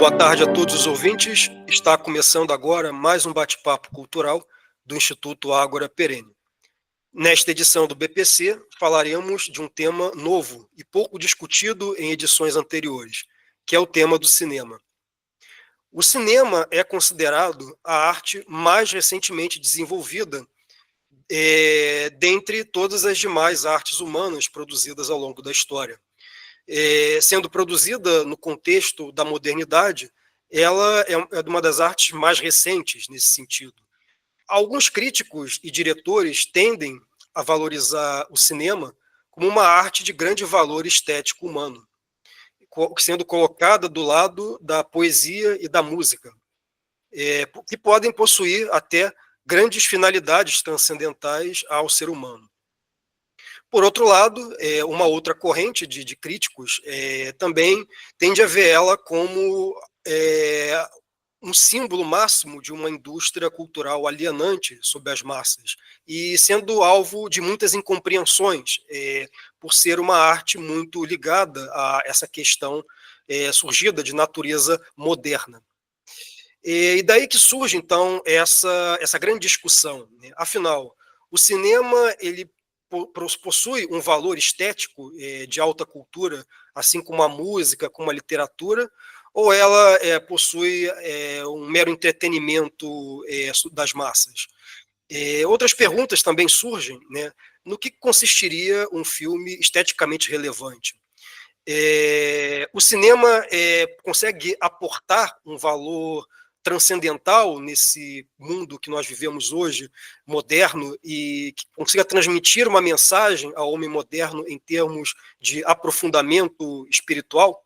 Boa tarde a todos os ouvintes. Está começando agora mais um bate-papo cultural do Instituto Ágora Perene. Nesta edição do BPC, falaremos de um tema novo e pouco discutido em edições anteriores, que é o tema do cinema. O cinema é considerado a arte mais recentemente desenvolvida dentre todas as demais artes humanas produzidas ao longo da história. Sendo produzida no contexto da modernidade, ela é uma das artes mais recentes nesse sentido. Alguns críticos e diretores tendem a valorizar o cinema como uma arte de grande valor estético humano, sendo colocada do lado da poesia e da música, que podem possuir até grandes finalidades transcendentais ao ser humano. Por outro lado, uma outra corrente de críticos também tende a ver ela como um símbolo máximo de uma indústria cultural alienante sobre as massas e sendo alvo de muitas incompreensões, por ser uma arte muito ligada a essa questão surgida de natureza moderna. E daí que surge, então, essa grande discussão, né? Afinal, o cinema ele possui um valor estético de alta cultura, assim como a música, como a literatura, ou ela possui um mero entretenimento das massas? Outras perguntas também surgem, né? No que consistiria um filme esteticamente relevante? O cinema consegue aportar um valor transcendental nesse mundo que nós vivemos hoje, moderno, e que consiga transmitir uma mensagem ao homem moderno em termos de aprofundamento espiritual?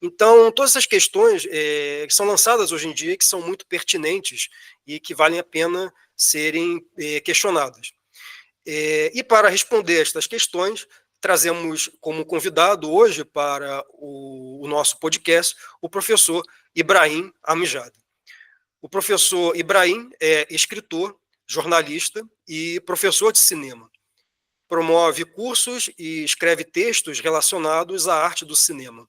Então, todas essas questões que são lançadas hoje em dia, que são muito pertinentes e que valem a pena serem questionadas. E para responder estas questões, trazemos como convidado hoje para o nosso podcast o professor Ibrahim Amjad. O professor Ibrahim é escritor, jornalista e professor de cinema. Promove cursos e escreve textos relacionados à arte do cinema.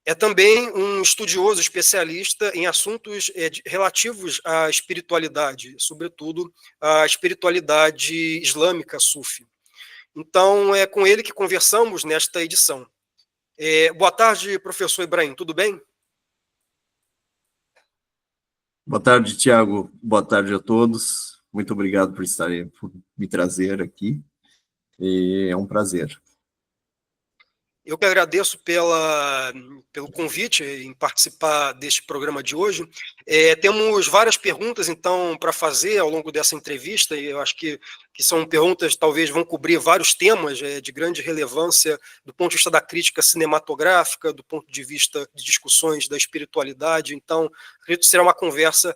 É também um estudioso especialista em assuntos relativos à espiritualidade, sobretudo à espiritualidade islâmica sufi. Então, é com ele que conversamos nesta edição. Boa tarde, professor Ibrahim, tudo bem? Boa tarde, Tiago. Boa tarde a todos. Muito obrigado por me trazer aqui. É um prazer. Eu que agradeço pelo convite em participar deste programa de hoje. Temos várias perguntas, então, para fazer ao longo dessa entrevista, e eu acho que são perguntas que talvez vão cobrir vários temas de grande relevância do ponto de vista da crítica cinematográfica, do ponto de vista de discussões da espiritualidade. Então, acredito que será uma conversa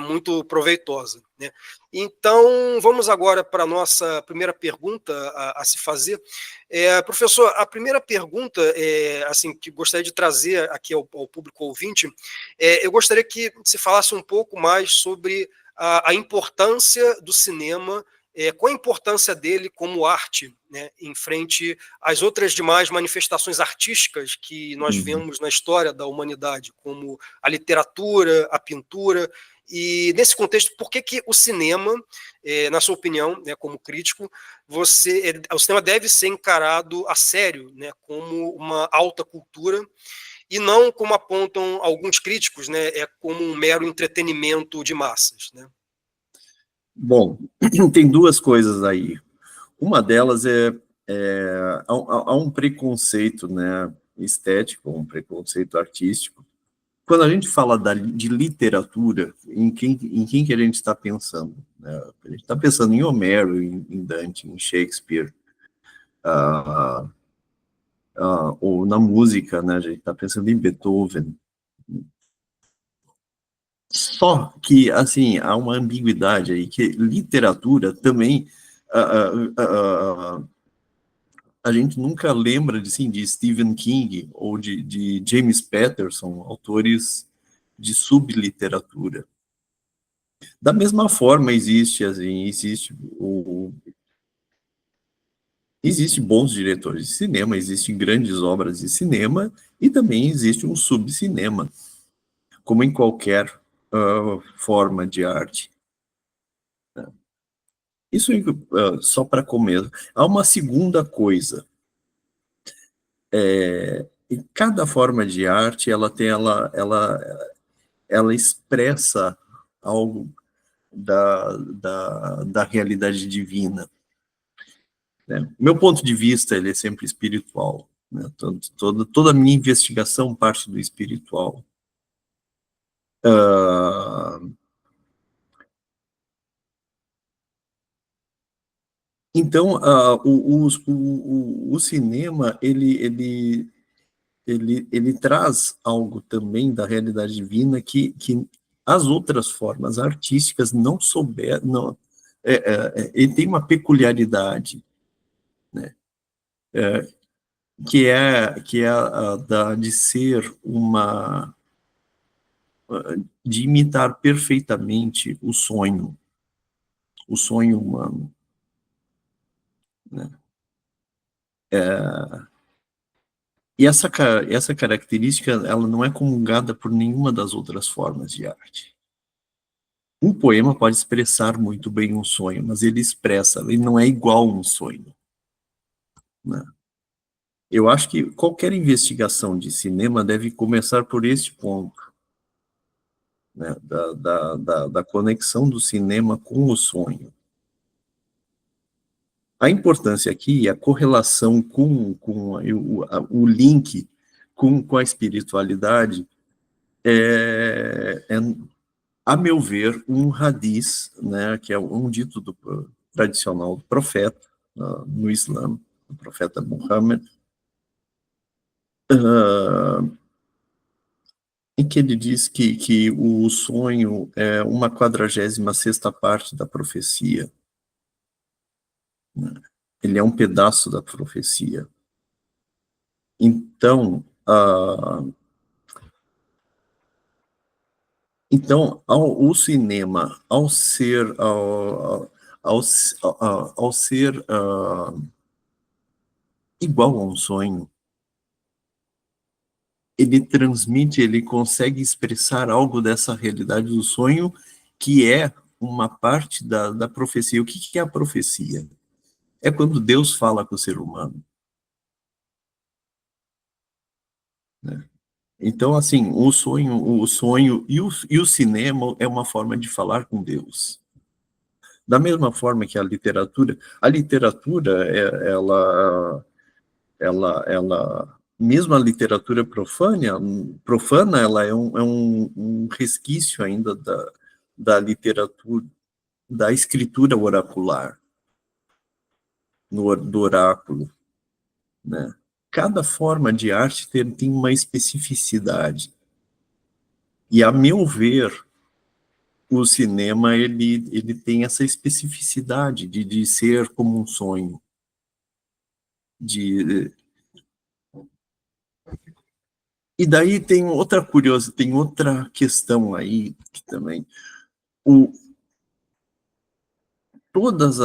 muito proveitosa, né? Então, vamos agora para a nossa primeira pergunta a se fazer. Professor, a primeira pergunta assim, que gostaria de trazer aqui ao público ouvinte, eu gostaria que se falasse um pouco mais sobre a importância do cinema, qual a importância dele como arte, né, em frente às outras demais manifestações artísticas que nós vemos na história da humanidade, como a literatura, a pintura. E, nesse contexto, por que o cinema, na sua opinião, né, como crítico, o cinema deve ser encarado a sério, né, como uma alta cultura, e não como apontam alguns críticos, né, como um mero entretenimento de massas, né? Bom, tem duas coisas aí. Uma delas há um preconceito, né, estético, um preconceito artístico. Quando a gente fala de literatura, em quem que a gente está pensando? Né? A gente está pensando em Homero, em Dante, em Shakespeare, ou na música, né? A gente está pensando em Beethoven. Só que, assim, há uma ambiguidade aí, que literatura também... a gente nunca lembra de Stephen King ou de James Patterson, autores de subliteratura. Da mesma forma, existe bons diretores de cinema, existem grandes obras de cinema e também existe um subcinema. como em qualquer forma de arte. Isso só para começo. Há uma segunda coisa. Em cada forma de arte, ela expressa algo da realidade divina. Né? Meu ponto de vista, ele é sempre espiritual. Né? Toda a minha investigação parte do espiritual. Então, o cinema, ele traz algo também da realidade divina que as outras formas artísticas não souberam, ele tem uma peculiaridade, né? Que é de ser de imitar perfeitamente o sonho humano, né? E essa característica, ela não é comungada por nenhuma das outras formas de arte. Um poema pode expressar muito bem um sonho, mas ele não é igual a um sonho, né? Eu acho que qualquer investigação de cinema deve começar por este ponto, né? Da conexão do cinema com o sonho. A importância aqui, a correlação com o link com a espiritualidade a meu ver, um hadiz, né, que é um dito tradicional do profeta no Islã, o profeta Muhammad, em que ele diz que o sonho é uma 46ª parte da profecia. Né? Ele é um pedaço da profecia. Então, o cinema, ao ser igual a um sonho, ele consegue expressar algo dessa realidade do sonho, que é uma parte da profecia. O que é a profecia? É quando Deus fala com o ser humano. Né? Então, assim, o sonho e o cinema é uma forma de falar com Deus. Da mesma forma que a literatura, mesmo a literatura profana, ela é um resquício ainda da literatura, da escritura oracular, do oráculo, né? Cada forma de arte tem uma especificidade. E, a meu ver, o cinema ele tem essa especificidade de ser como um sonho. E daí tem outra questão aí que também. Todas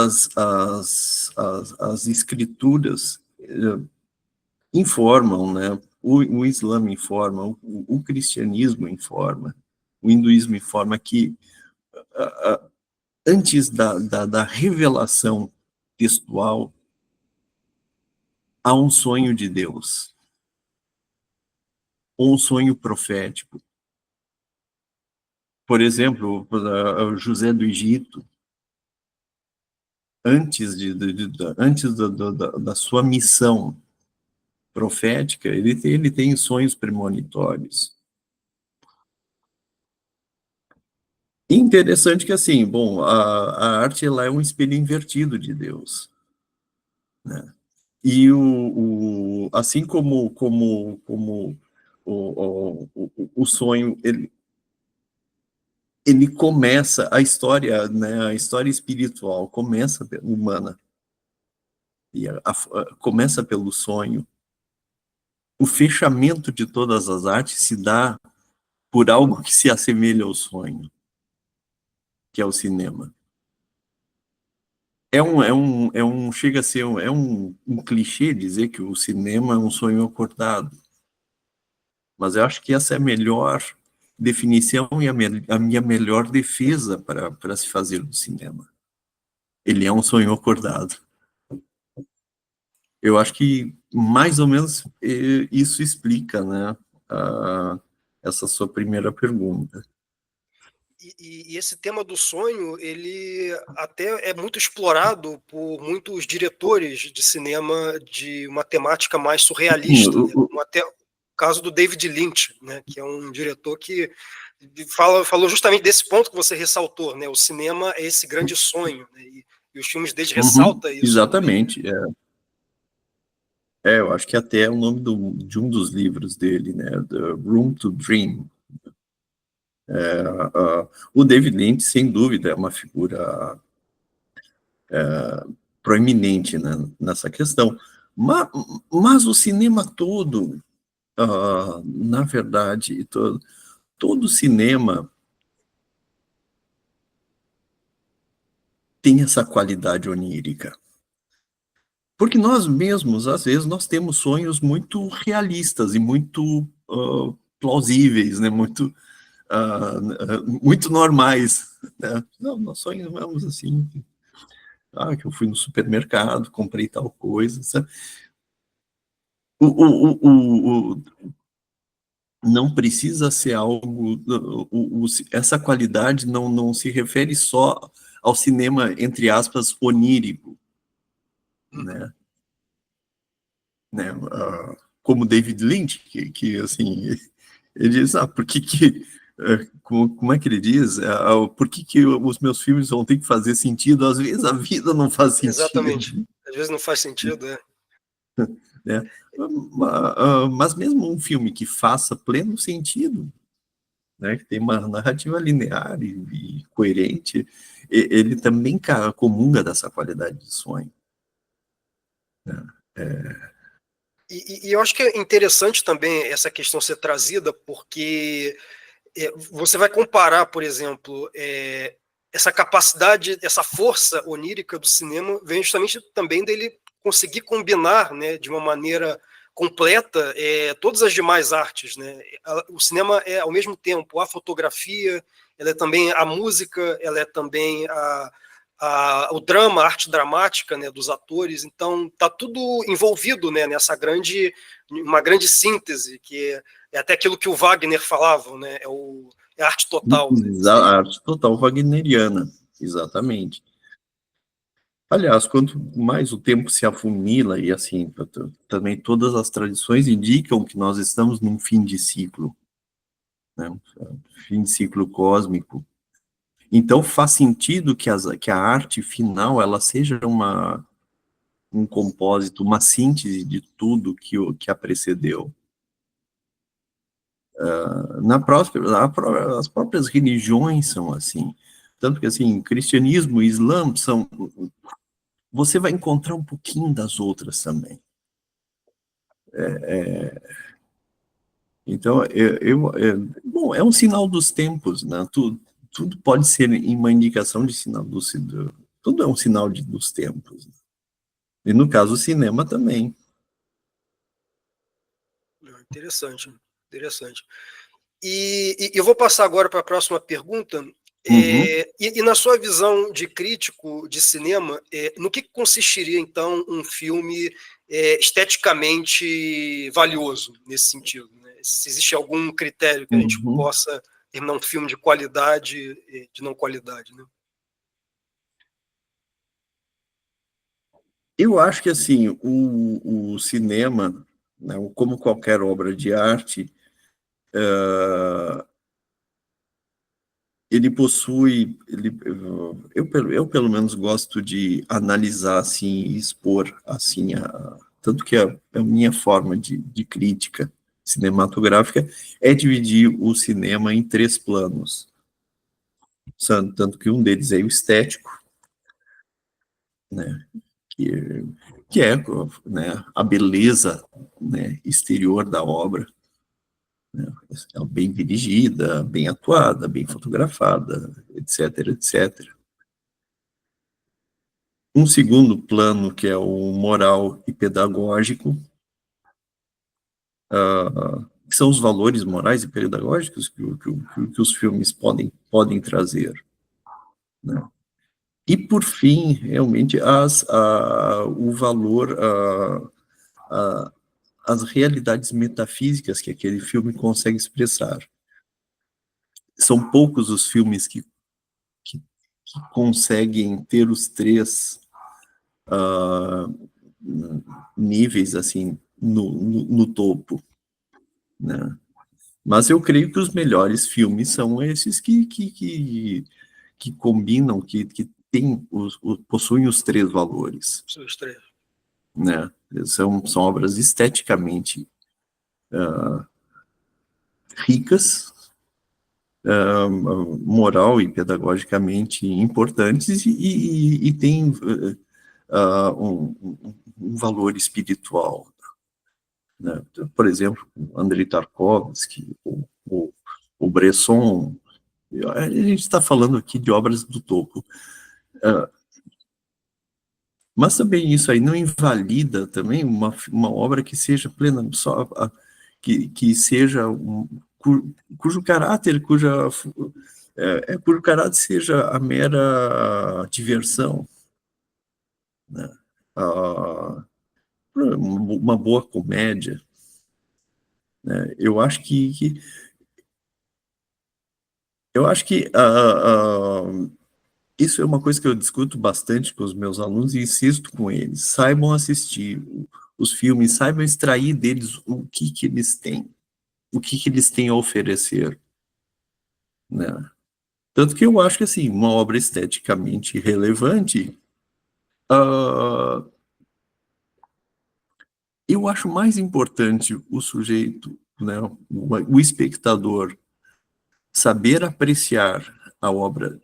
as escrituras informam, né? O Islã informa, o cristianismo informa, o hinduísmo informa que antes da revelação textual, há um sonho de Deus, ou um sonho profético. Por exemplo, José do Egito, antes da sua missão profética, ele tem sonhos premonitórios. Interessante que, assim, bom, a arte ela é um espelho invertido de Deus, né? E assim como o sonho, ele começa a história, né? A história espiritual começa humana e começa pelo sonho. O fechamento de todas as artes se dá por algo que se assemelha ao sonho, que é o cinema. Chega a ser um clichê dizer que o cinema é um sonho acordado, mas eu acho que essa é a melhor definição e a minha melhor defesa para se fazer no cinema. Ele é um sonho acordado. Eu acho que mais ou menos isso explica, né, essa sua primeira pergunta. E esse tema do sonho, ele até é muito explorado por muitos diretores de cinema de uma temática mais surrealista, né? Como até o caso do David Lynch, né? Que é um diretor que falou justamente desse ponto que você ressaltou, né? O cinema é esse grande sonho, né? E os filmes dele ressaltam isso exatamente, também. Eu acho que até é o nome de um dos livros dele, né? The Room to Dream. O David Lynch, sem dúvida, é uma figura proeminente, né, nessa questão. Mas o cinema todo, na verdade, todo cinema tem essa qualidade onírica. Porque nós mesmos, às vezes, nós temos sonhos muito realistas e muito plausíveis, né? Muito normais. Né? Não, nós sonhamos assim, que eu fui no supermercado, comprei tal coisa. Sabe? Não precisa ser algo... essa qualidade não se refere só ao cinema, entre aspas, onírico. Né? Como David Lynch, que assim, ele diz, por que como é que ele diz? Por que os meus filmes vão ter que fazer sentido? Às vezes a vida não faz sentido. Exatamente. Às vezes não faz sentido, né? Mas mesmo um filme que faça pleno sentido, né, que tem uma narrativa linear e coerente, ele também comunga dessa qualidade de sonho. Né? E eu acho que é interessante também essa questão ser trazida, porque você vai comparar, por exemplo, essa capacidade, essa força onírica do cinema vem justamente também dele conseguir combinar, né, de uma maneira completa todas as demais artes, né? O cinema é ao mesmo tempo a fotografia, ela é também a música, ela é também o drama, a arte dramática, né, dos atores. Então tá tudo envolvido, né, nessa uma grande síntese que é até aquilo que o Wagner falava, né? É a arte total. Né? A arte total wagneriana, exatamente. Aliás, quanto mais o tempo se afunila, e assim, também todas as tradições indicam que nós estamos num fim de ciclo, né? Fim de ciclo cósmico. Então faz sentido que a arte final ela seja um compósito, uma síntese de tudo que a precedeu. As próprias religiões são assim. Tanto que, assim, cristianismo e islã são... Você vai encontrar um pouquinho das outras também. Então, bom, é um sinal dos tempos, né? Tudo pode ser uma indicação de sinal tudo é um sinal dos tempos. E no caso, o cinema também. Interessante, interessante. E eu vou passar agora para a próxima pergunta. E na sua visão de crítico de cinema, no que consistiria, então, um filme esteticamente valioso nesse sentido? Né? Se existe algum critério que a gente possa terminar um filme de qualidade e de não qualidade? Né? Eu acho que, assim, o cinema, né, como qualquer obra de arte, ele possui... eu, pelo menos, gosto de analisar, assim, e expor, assim, tanto que a minha forma de crítica cinematográfica é dividir o cinema em 3 planos. Tanto que um deles é o estético, né, que é, né, a beleza, né, exterior da obra, né, bem dirigida, bem atuada, bem fotografada, etc, etc. Um segundo plano, que é o moral e pedagógico, que são os valores morais e pedagógicos que os filmes podem trazer, né? E, por fim, realmente, o valor, as realidades metafísicas que aquele filme consegue expressar. São poucos os filmes que conseguem ter os três níveis, assim, no topo, né? Mas eu creio que os melhores filmes são esses que combinam, que tem possuem os três valores. Os três. Né? São obras esteticamente ricas, moral e pedagogicamente importantes e tem um valor espiritual. Né? Por exemplo, Andrei Tarkovsky, o Bresson, a gente está falando aqui de obras do topo. Mas também isso aí não invalida também uma obra que seja plena, que seja cujo caráter, cujo caráter seja a mera diversão, né? Uma boa comédia, né? Eu acho que isso é uma coisa que eu discuto bastante com os meus alunos e insisto com eles. Saibam assistir os filmes, saibam extrair deles o que eles têm, o que eles têm a oferecer, né? Tanto que eu acho que, assim, uma obra esteticamente relevante, eu acho mais importante o sujeito, né, o espectador, saber apreciar a obra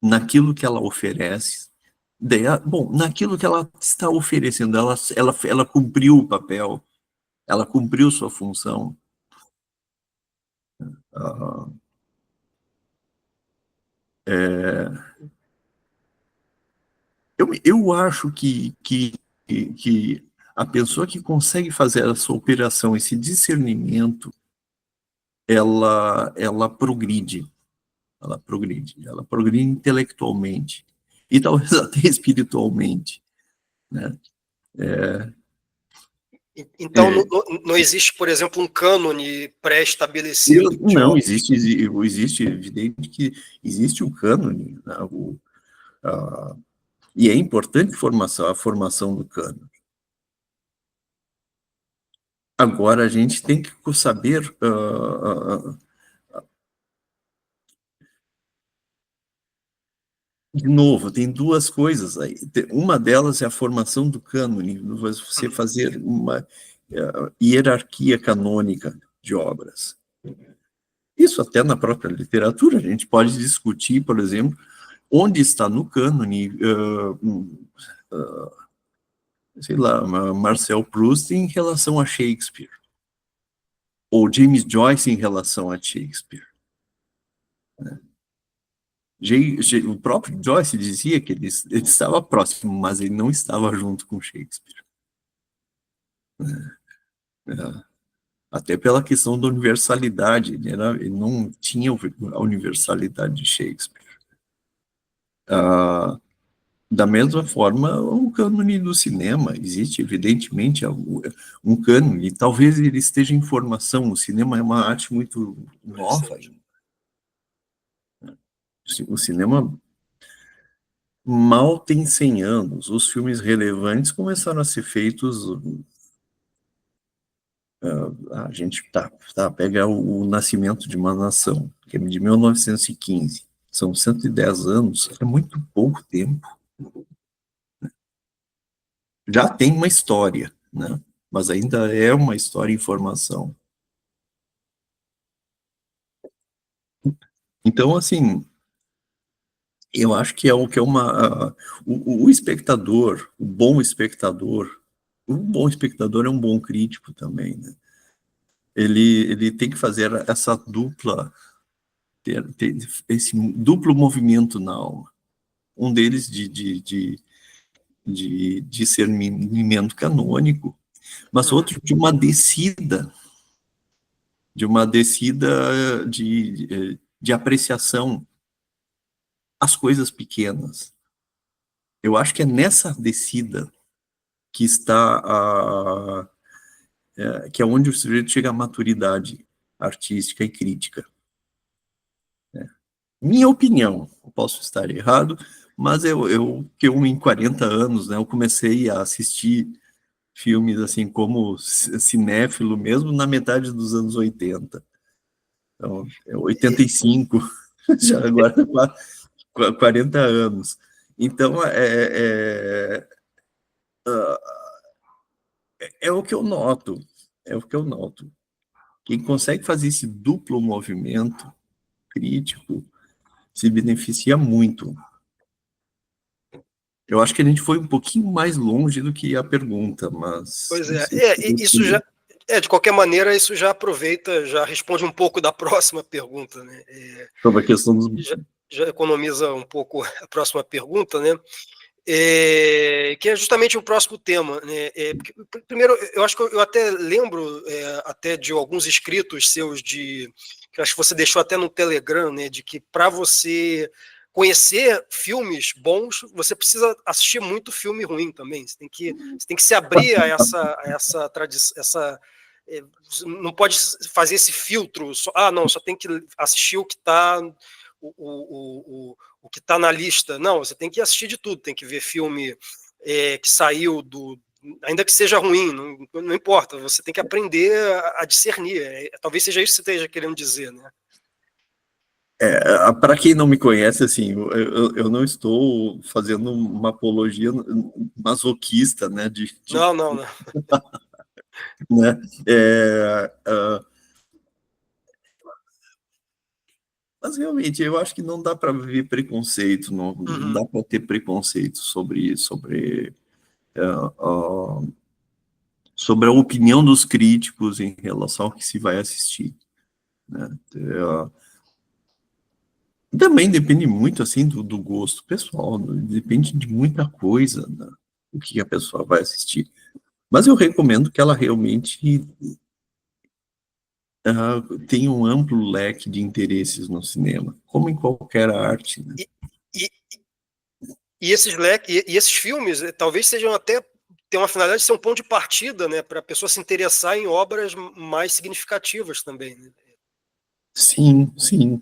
naquilo que ela oferece. Bom, naquilo que ela está oferecendo, ela cumpriu o papel, ela cumpriu sua função. Eu acho que a pessoa que consegue fazer essa operação, esse discernimento, ela progride, ela progride intelectualmente e talvez até espiritualmente, né? Então, não existe, por exemplo, um cânone pré-estabelecido de Não, obra. existe evidente que existe o cânone, né? E é importante a formação do cânone. Agora, a gente tem que saber de novo, tem duas coisas aí. Uma delas é a formação do cânone, você fazer uma hierarquia canônica de obras. Isso até na própria literatura, a gente pode discutir, por exemplo, onde está no cânone, sei lá, Marcel Proust em relação a Shakespeare, ou James Joyce em relação a Shakespeare. O próprio Joyce dizia que ele estava próximo, mas ele não estava junto com Shakespeare. Até pela questão da universalidade, ele não tinha a universalidade de Shakespeare. Da mesma forma, o cânone do cinema, existe evidentemente um cânone, talvez ele esteja em formação, o cinema é uma arte muito nova ainda. O cinema mal tem 100 anos, os filmes relevantes começaram a ser feitos, a gente pega o Nascimento de uma Nação, que é de 1915, são 110 anos, é muito pouco tempo. Já tem uma história, né? Mas ainda é uma história em formação. Então, assim, eu acho que é uma... o espectador, o bom espectador é um bom crítico também, né? Ele tem que fazer essa ter esse duplo movimento na alma. Um deles de discernimento canônico, mas outro de uma descida uma descida de apreciação às coisas pequenas. Eu acho que é nessa descida que está que é onde o sujeito chega à maturidade artística e crítica. Minha opinião, eu posso estar errado, mas que eu em 40 anos, né, eu comecei a assistir filmes assim como cinéfilo mesmo na metade dos anos 80. Então, 85, já agora 40 anos. Então, é o que eu noto, é o que eu noto. Quem consegue fazer esse duplo movimento crítico se beneficia muito. Eu acho que a gente foi um pouquinho mais longe do que a pergunta, mas... Pois é, isso já... de qualquer maneira, isso já aproveita, já responde um pouco da próxima pergunta, né? Sobre a questão dos... Já economiza um pouco a próxima pergunta, né? Que é justamente o próximo tema, né? Primeiro, eu acho que eu até lembro até de alguns escritos seus que eu acho que você deixou até no Telegram, né? De que para você conhecer filmes bons, você precisa assistir muito filme ruim também. Você tem que se abrir a essa tradição, não pode fazer esse filtro. Não, só tem que assistir o que está o que está na lista. Não, você tem que assistir de tudo, tem que ver filme que saiu ainda que seja ruim, não importa, você tem que aprender a discernir. Talvez seja isso que você esteja querendo dizer, né? Para quem não me conhece, assim, eu não estou fazendo uma apologia masoquista, né? Não. Né? Mas realmente eu acho que não dá para ver preconceito, não dá para ter preconceito sobre a opinião dos críticos em relação ao que se vai assistir, né? Também depende muito assim do gosto pessoal, depende de muita coisa, né, o que a pessoa vai assistir. Mas eu recomendo que ela realmente tenha um amplo leque de interesses no cinema, como em qualquer arte, né? E esses filmes talvez sejam até tem uma finalidade de ser um ponto de partida, né, para a pessoa se interessar em obras mais significativas também, né? Sim, sim.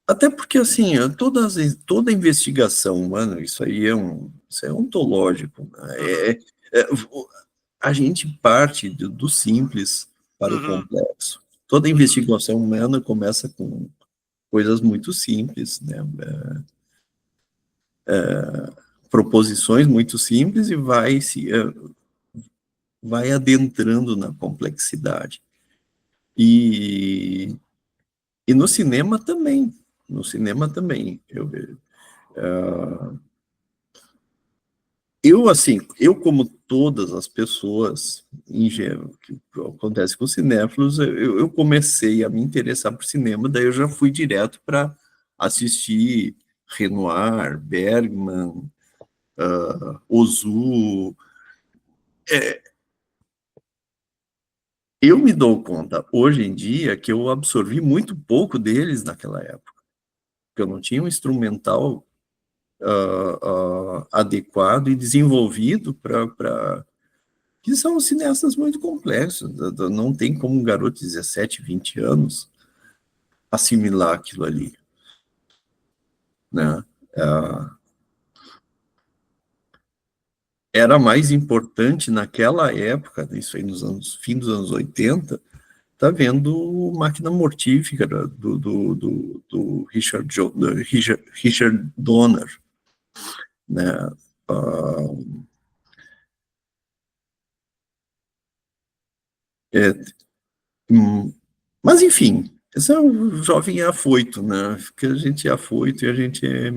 Até porque, assim, toda investigação humana, isso é ontológico, né? A gente parte do simples para o complexo. Toda investigação humana começa com coisas muito simples, né? Proposições muito simples e vai adentrando na complexidade. E no cinema também. No cinema também. Eu, como todas as pessoas, em geral, que acontece com os cinéfilos, eu comecei a me interessar por cinema, daí eu já fui direto para assistir Renoir, Bergman, Ozu. Eu me dou conta, hoje em dia, que eu absorvi muito pouco deles naquela época, porque eu não tinha um instrumental adequado e desenvolvido para que são cineastas muito complexos. Não tem como um garoto de 17, 20 anos assimilar aquilo ali, né? Era mais importante naquela época, isso aí fim dos anos 80, tá vendo Máquina Mortífera do Richard Donner, né? Mas, enfim, esse é um jovem afoito, né? Porque a gente é afoito e a gente é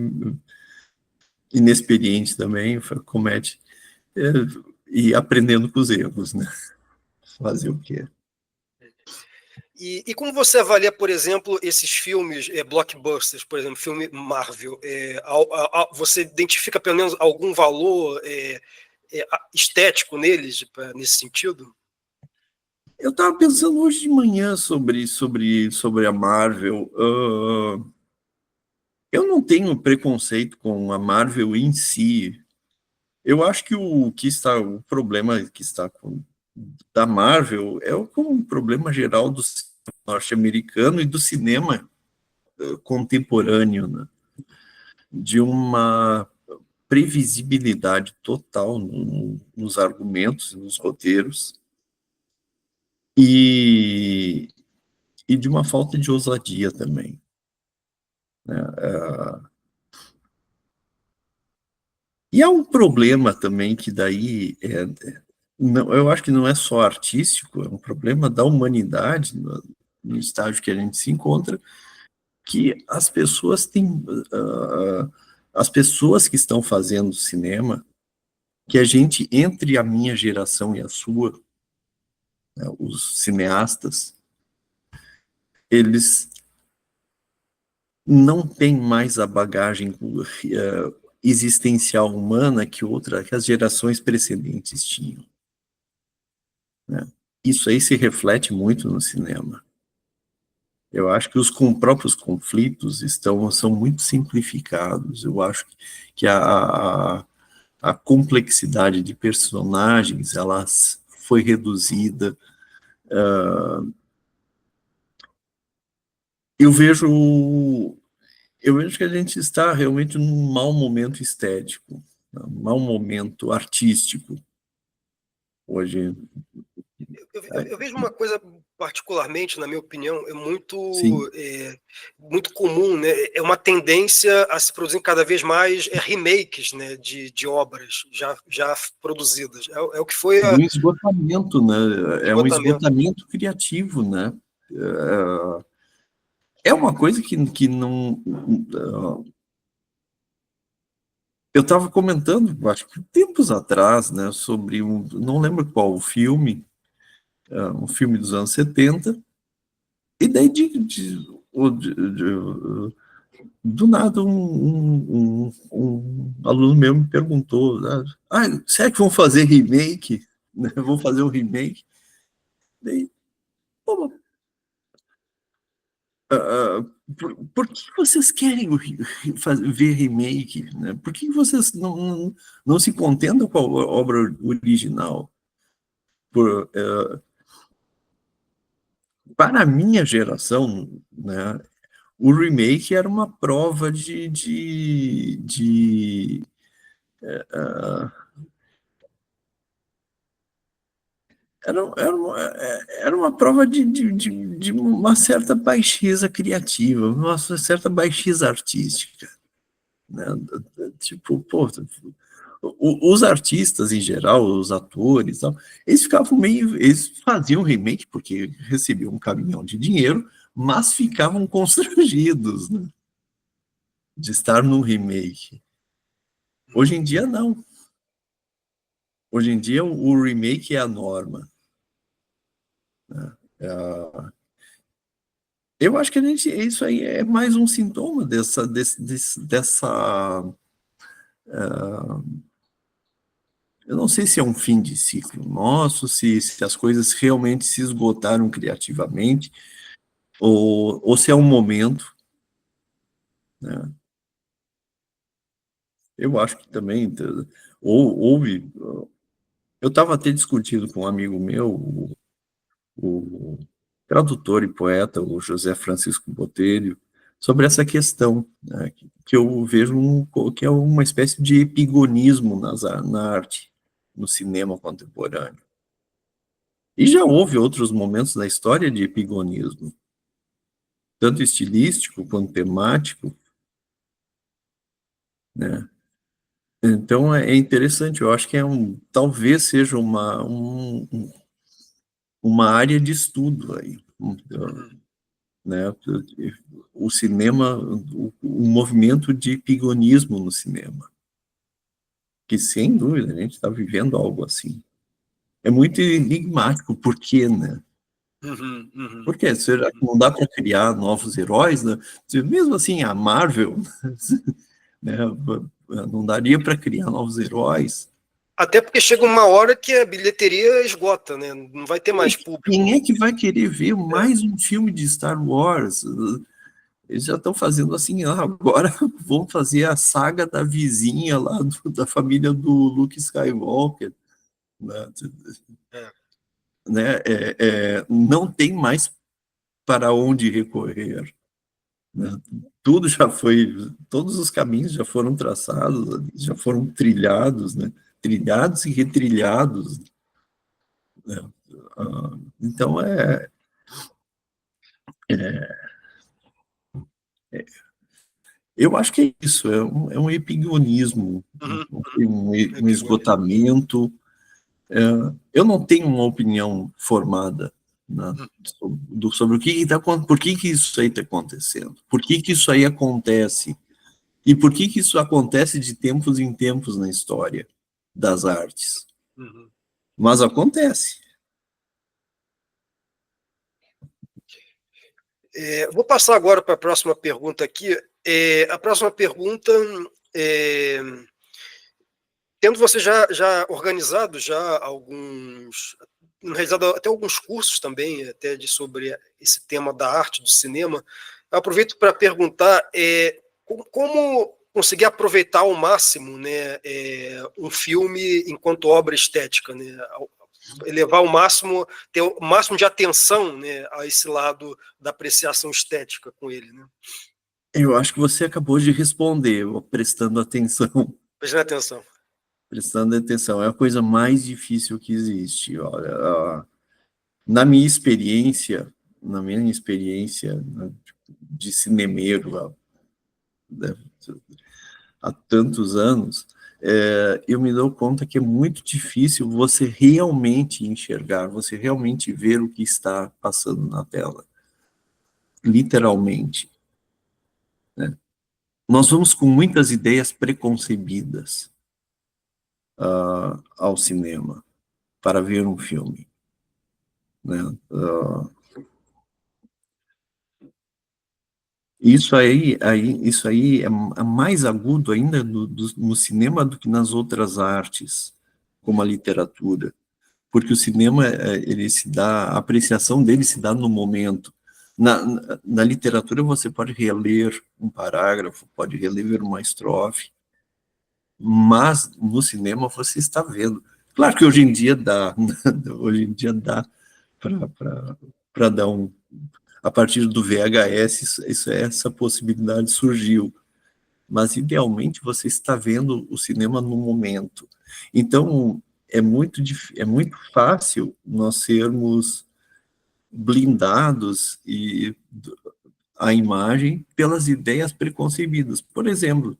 inexperiente também, comete, e aprendendo com os erros, né? Fazer o quê? E como você avalia, por exemplo, esses filmes blockbusters, por exemplo, filme Marvel? Você identifica pelo menos algum valor estético neles, nesse sentido? Eu estava pensando hoje de manhã sobre a Marvel. Eu não tenho preconceito com a Marvel em si. Eu acho que o problema que está da Marvel é como um problema geral do cinema norte-americano e do cinema contemporâneo, né? De uma previsibilidade total nos argumentos, nos roteiros, e, e de uma falta de ousadia também, né? E há um problema também que daí não, eu acho que não é só artístico, é um problema da humanidade no estágio que a gente se encontra, que as pessoas têm as pessoas que estão fazendo cinema, que a gente, entre a minha geração e a sua, né, os cineastas, eles não têm mais a bagagem existencial humana que as gerações precedentes tinham, né? Isso aí se reflete muito no cinema. Eu acho que os próprios conflitos são muito simplificados. Eu acho que a complexidade de personagens ela foi reduzida. Eu vejo que a gente está realmente num mau momento estético, um mau momento artístico hoje. Eu vejo uma coisa particularmente, na minha opinião, Sim. muito comum, né? É uma tendência a se produzir cada vez mais remakes, né, de obras já produzidas. É o que foi Um esgotamento, né? É um esgotamento. esgotamento criativo, né? É uma coisa que não. Eu estava comentando, acho que tempos atrás, né, sobre não lembro qual o filme, um filme dos anos 70, e daí do nada um aluno meu me perguntou, será que vão fazer remake? Vão fazer um remake? Daí, pô, por que vocês querem ver remake? Né? Por que vocês não se contentam com a obra original? Por, para a minha geração, né, o remake era uma prova era uma prova de uma certa baixeza criativa, uma certa baixeza artística, né? Tipo, pô, os artistas em geral, os atores, eles ficavam eles faziam remake porque recebiam um caminhão de dinheiro, mas ficavam constrangidos, né, de estar num remake. Hoje em dia não. Hoje em dia o remake é a norma, né? Eu acho que isso aí é mais um sintoma dessa eu não sei se é um fim de ciclo nosso, se as coisas realmente se esgotaram criativamente, ou se é um momento, né? Eu acho que também houve. Eu estava até discutindo com um amigo meu, o tradutor e poeta, o José Francisco Botelho, sobre essa questão, né, que eu vejo que é uma espécie de epigonismo na arte, no cinema contemporâneo. E já houve outros momentos na história de epigonismo, tanto estilístico quanto temático, né? Então é interessante, eu acho que talvez seja uma área de estudo aí, né? O cinema, o movimento de epigonismo no cinema, que sem dúvida a gente está vivendo algo assim. É muito enigmático, por quê, né? Por quê? Será que não dá para criar novos heróis, né? Mesmo assim, a Marvel, né, não daria para criar novos heróis, Até porque chega uma hora que a bilheteria esgota, né? Não vai ter mais público. Quem é que vai querer ver mais um filme de Star Wars? Eles já estão fazendo assim, agora vão fazer a saga da vizinha lá, da família do Luke Skywalker. Né? É. Né? Não tem mais para onde recorrer. Né? Tudo já foi, todos os caminhos já foram traçados, já foram trilhados, né? Trilhados e retrilhados. Né? Então, eu acho que é isso, é um epigonismo, Uhum, um esgotamento. Eu não tenho uma opinião formada, né, sobre o que está acontecendo, por que isso aí está acontecendo, por que isso aí acontece, e por que isso acontece de tempos em tempos na história das artes. uhum. Mas acontece. Vou passar agora para a próxima pergunta aqui. A próxima pergunta, é, tendo você já organizado já alguns, realizado até alguns cursos também, até sobre esse tema da arte, do cinema, eu aproveito para perguntar como conseguir aproveitar ao máximo, né, um filme enquanto obra estética, né, elevar o máximo, ter o máximo de atenção, né, a esse lado da apreciação estética com ele, né? Eu acho que você acabou de responder, prestando atenção. Prestando atenção. Prestando atenção, é a coisa mais difícil que existe. Olha, na minha experiência, né, de cinemeiro né, há tantos anos, eu me dou conta que é muito difícil você realmente enxergar, você realmente ver o que está passando na tela, literalmente. Né? Nós vamos com muitas ideias preconcebidas ao cinema para ver um filme. Né? Isso aí é mais agudo ainda no cinema do que nas outras artes, como a literatura, porque o cinema, ele se dá, a apreciação dele se dá no momento. Na literatura você pode reler um parágrafo, pode reler uma estrofe, mas no cinema você está vendo. Claro que hoje em dia dá, hoje em dia dá para dar a partir do VHS, essa possibilidade surgiu. Mas, idealmente, você está vendo o cinema no momento. Então, é muito fácil nós sermos blindados a imagem pelas ideias preconcebidas. Por exemplo,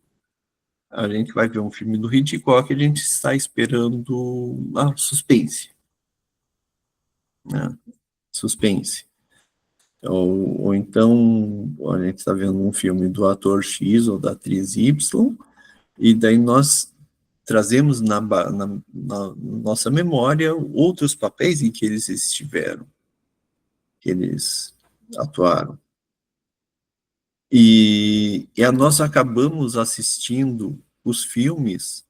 a gente vai ver um filme do Hitchcock e a gente está esperando suspense. Né? Suspense. Ou então, a gente está vendo um filme do ator X ou da atriz Y, e daí nós trazemos na nossa memória outros papéis em que eles estiveram, que eles atuaram. E nós acabamos assistindo os filmes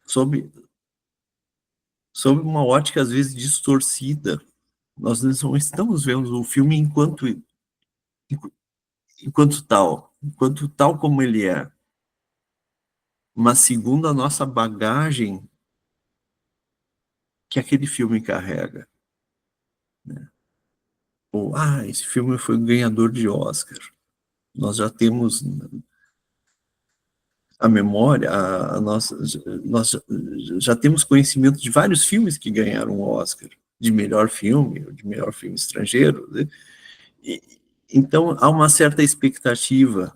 sob uma ótica, às vezes, distorcida. Nós não estamos vendo o filme enquanto tal como ele é, mas segundo a nossa bagagem que aquele filme carrega. Né? Ou, esse filme foi ganhador de Oscar. Nós já temos a memória, nós já temos conhecimento de vários filmes que ganharam o Oscar, de melhor filme, ou de melhor filme estrangeiro. Né? Então, há uma certa expectativa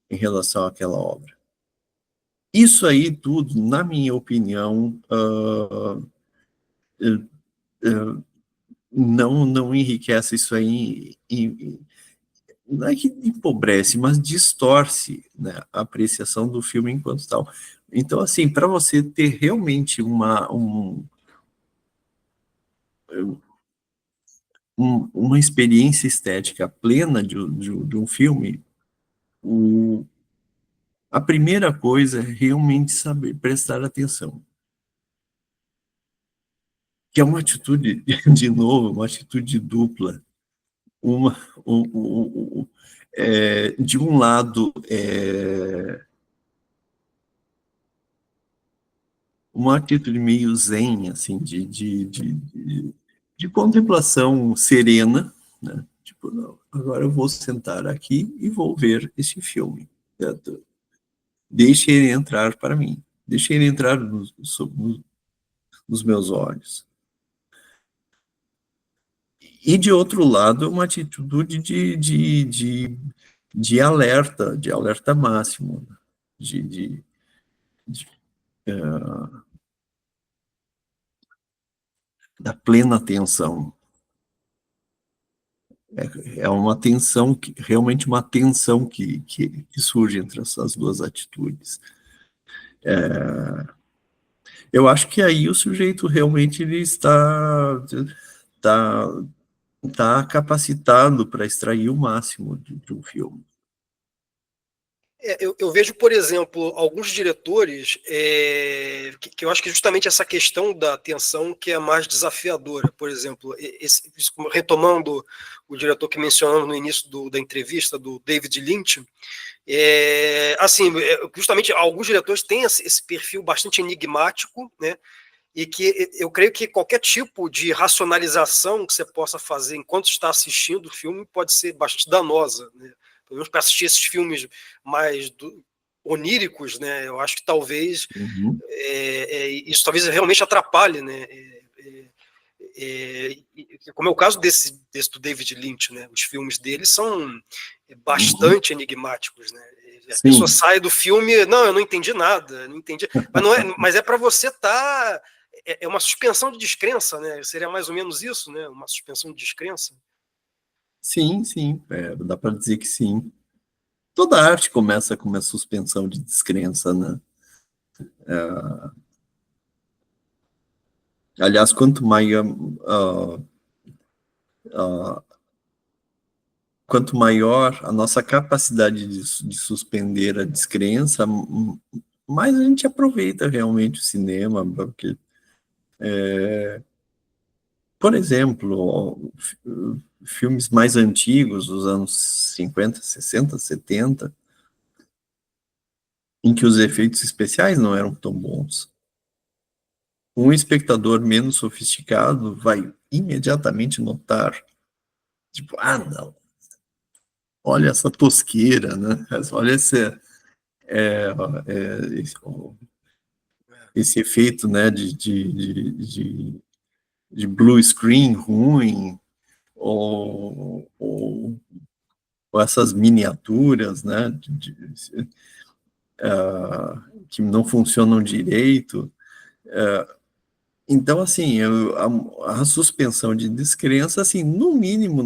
em relação àquela obra. Isso aí tudo, na minha opinião, não enriquece isso aí, não é que empobrece, mas distorce, né, a apreciação do filme enquanto tal. Então, assim, para você ter realmente uma experiência estética plena de um filme, A primeira coisa é realmente saber prestar atenção. Que é uma atitude, de novo, uma atitude dupla. De um lado, uma atitude meio zen, assim, de contemplação serena, né? Tipo, não, agora eu vou sentar aqui e vou ver esse filme. Deixe ele entrar para mim. Deixe ele entrar nos meus olhos. E, de outro lado, uma atitude de alerta máximo, de, da plena atenção. É uma tensão, realmente uma tensão que surge entre essas duas atitudes. Eu acho que aí o sujeito realmente ele está, está capacitado para extrair o máximo de um filme. Eu vejo, por exemplo, alguns diretores que eu acho que justamente essa questão da atenção que é mais desafiadora. Por exemplo, retomando o diretor que mencionamos no início da entrevista, do David Lynch, assim, justamente alguns diretores têm esse perfil bastante enigmático, né? E que eu creio que qualquer tipo de racionalização que você possa fazer enquanto está assistindo o filme pode ser bastante danosa, né? Pelo menos para assistir esses filmes mais oníricos, né? Eu acho que talvez isso talvez realmente atrapalhe, né? Como é o caso desse do David Lynch, né? Os filmes dele são bastante enigmáticos, né? A pessoa sai do filme, não, eu não entendi nada, não entendi, mas é para você estar é uma suspensão de descrença, né? Seria mais ou menos isso, né? Uma suspensão de descrença. Sim, dá para dizer que sim. Toda arte começa com uma suspensão de descrença, né? Aliás, quanto maior a nossa capacidade de suspender a descrença, mais a gente aproveita realmente o cinema, porque, por exemplo, filmes mais antigos, dos anos 50, 60, 70, em que os efeitos especiais não eram tão bons. Um espectador menos sofisticado vai imediatamente notar, tipo, não, olha essa tosqueira, né? Olha esse efeito, né, de blue screen ruim, ou essas miniaturas, né, que não funcionam direito. Então, assim, a suspensão de descrença, assim, no mínimo,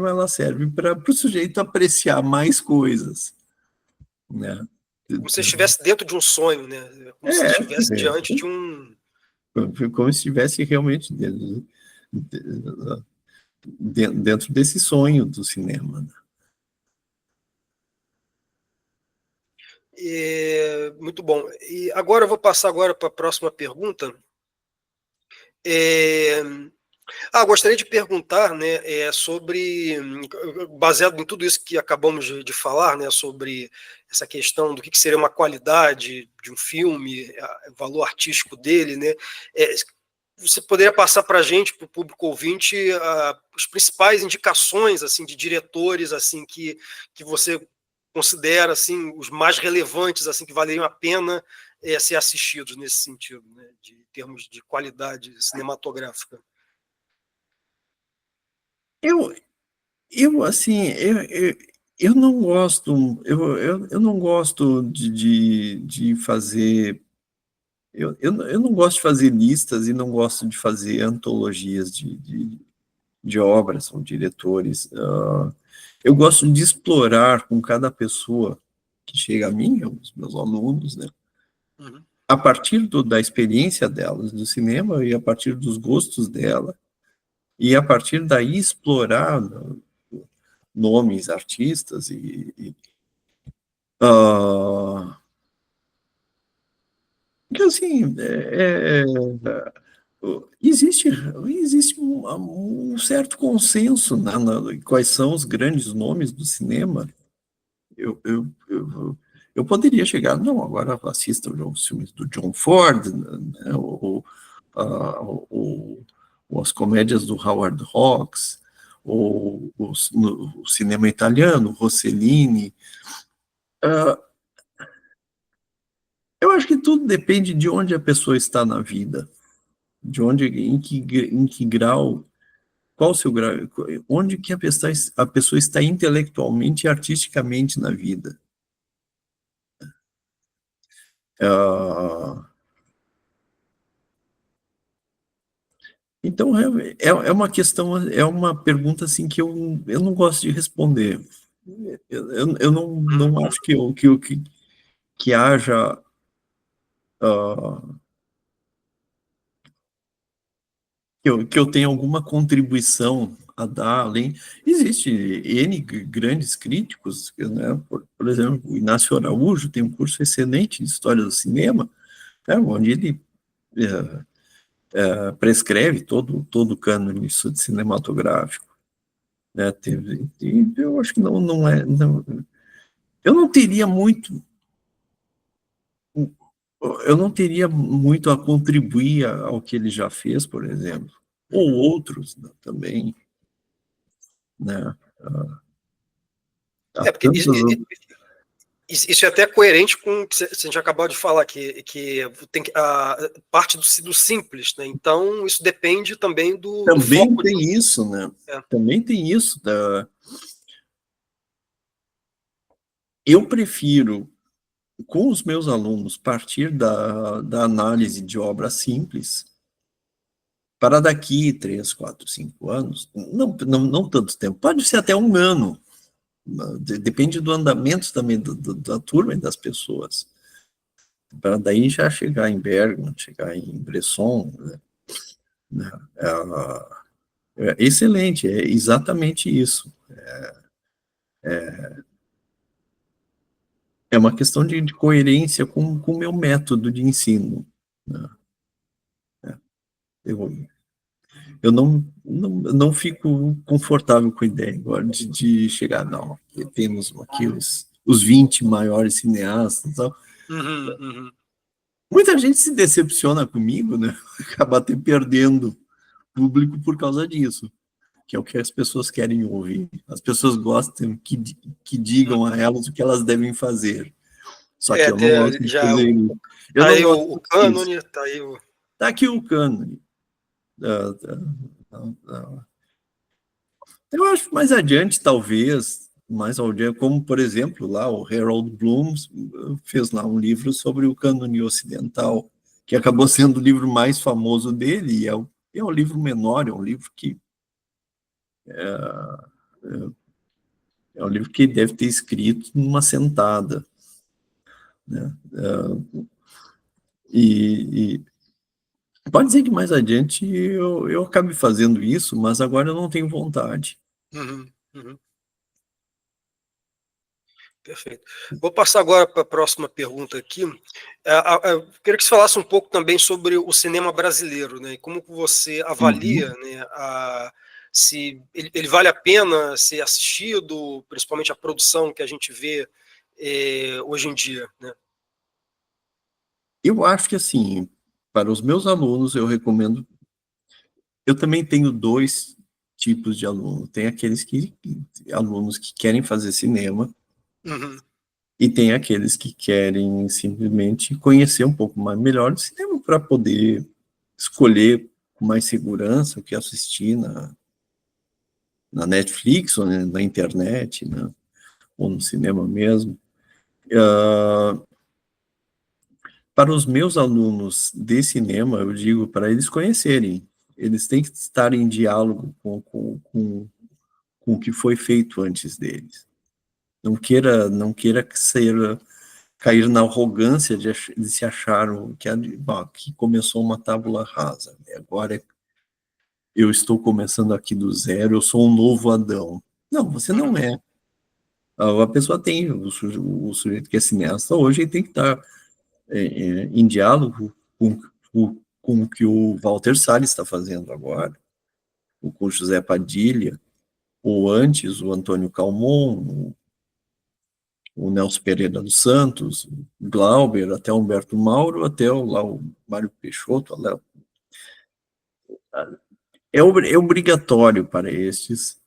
ela serve para o sujeito apreciar mais coisas, né? Como se estivesse dentro de um sonho, né? Como se estivesse diante de um... Como se estivesse realmente dentro desse sonho do cinema, né? Muito bom. E agora eu vou passar agora para a próxima pergunta. Gostaria de perguntar, né, sobre, baseado em tudo isso que acabamos de falar, né, sobre essa questão do que seria uma qualidade de um filme, o valor artístico dele, né, você poderia passar para a gente, para o público ouvinte, as principais indicações assim de diretores assim que você considera assim os mais relevantes assim que valeriam a pena ser assistidos nesse sentido, né, de termos de qualidade cinematográfica. Assim, eu não gosto, eu não gosto de fazer, eu não gosto de fazer listas e não gosto de fazer antologias de obras ou diretores. Eu gosto de explorar com cada pessoa que chega a mim, os meus alunos, né, a partir da experiência delas do cinema e a partir dos gostos dela, e a partir daí explorar nomes, artistas Porque, assim, existe, existe um certo consenso quais são os grandes nomes do cinema. Eu poderia chegar, não, agora assista os filmes do John Ford, né, ou as comédias do Howard Hawks, ou o cinema italiano, Rossellini. Eu acho que tudo depende de onde a pessoa está na vida, de onde, em que grau, qual o seu grau, onde que a pessoa está intelectualmente e artisticamente na vida. Uh, Então, é uma questão, é uma pergunta assim que eu não gosto de responder. Eu não acho que haja que eu tenha alguma contribuição a dar além. Existe N grandes críticos, né? Por exemplo, o Inácio Araújo tem um curso excelente de História do Cinema, né? Onde ele prescreve todo o cânone cinematográfico. Né? Eu acho que não é. Não, eu não teria muito. Eu não teria muito a contribuir ao que ele já fez, por exemplo, ou outros, né, também, né? Há Porque tantas. isso é até coerente com o que a gente acabou de falar, que tem a parte do simples, né? Então, isso depende também do Também foco. tem isso, né? Também tem isso. Eu prefiro, com os meus alunos, partir da análise de obra simples para daqui 3, 4, 5 anos, não tanto tempo, pode ser até um ano, depende do andamento também da turma e das pessoas, para daí já chegar em Bergman, chegar em Bresson, né? Excelente, é exatamente isso. É uma questão de coerência com o meu método de ensino. Né? Eu, eu não fico confortável com a ideia agora de chegar, não, temos aqui os 20 maiores cineastas. Tal. Uhum, uhum. Muita gente se decepciona comigo, né? Acaba até perdendo público por causa disso, que é o que as pessoas querem ouvir. As pessoas gostam que digam a elas o que elas devem fazer. Só que eu não gosto de Já fazer isso. Eu tá não aí gosto o de fazer isso. cânone, tá aí o. Tá aqui o cânone. Uh, Eu acho mais adiante, talvez, mais adiante, como, por exemplo, lá o Harold Bloom fez lá um livro sobre o cânone ocidental, que acabou sendo o livro mais famoso dele, e é um livro menor, é um livro que deve ter escrito numa sentada, né? E pode ser que mais adiante eu acabe fazendo isso, mas agora eu não tenho vontade. Uhum, uhum. Perfeito. Vou passar agora para a próxima pergunta aqui. Eu queria que você falasse um pouco também sobre o cinema brasileiro, né? E como que você avalia, Uhum. né, se ele vale a pena ser assistido, principalmente a produção que a gente vê hoje em dia, né? Eu acho que, assim, para os meus alunos, eu recomendo. Eu também tenho dois tipos de aluno. Tem aqueles alunos que querem fazer cinema Uhum, e tem aqueles que querem simplesmente conhecer um pouco mais melhor do cinema para poder escolher com mais segurança o que assistir na Netflix ou na internet, né, ou no cinema mesmo. Para os meus alunos de cinema, eu digo para eles conhecerem. Eles têm que estar em diálogo com o que foi feito antes deles. Não queira cair na arrogância de se achar que começou uma tábula rasa. Agora eu estou começando aqui do zero, eu sou um novo Adão. Não, você não uhum, é. A pessoa tem, o sujeito que é cineasta hoje, ele tem que estar em diálogo com o que o Walter Salles está fazendo agora, ou com o José Padilha, ou antes o Antônio Calmon, o Nelson Pereira dos Santos, o Glauber, até o Humberto Mauro, até lá o Mário Peixoto. Lá. É obrigatório para estes,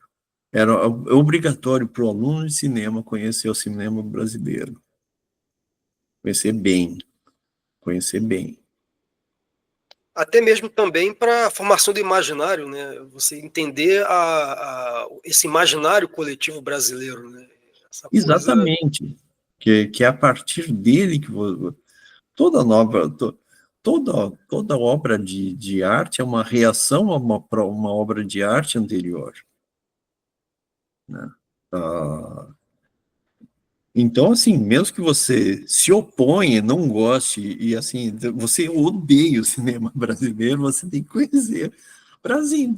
é obrigatório para o aluno de cinema conhecer o cinema brasileiro, conhecer bem, conhecer bem. Até mesmo também para a formação do imaginário, né? Você entender esse imaginário coletivo brasileiro, né? Essa coisa. Exatamente, que é a partir dele que toda obra, toda obra de arte é uma reação a uma obra de arte anterior. Né? Ah, então, assim, mesmo que você se oponha, não goste, e assim, você odeia o cinema brasileiro, você tem que conhecer o Brasil.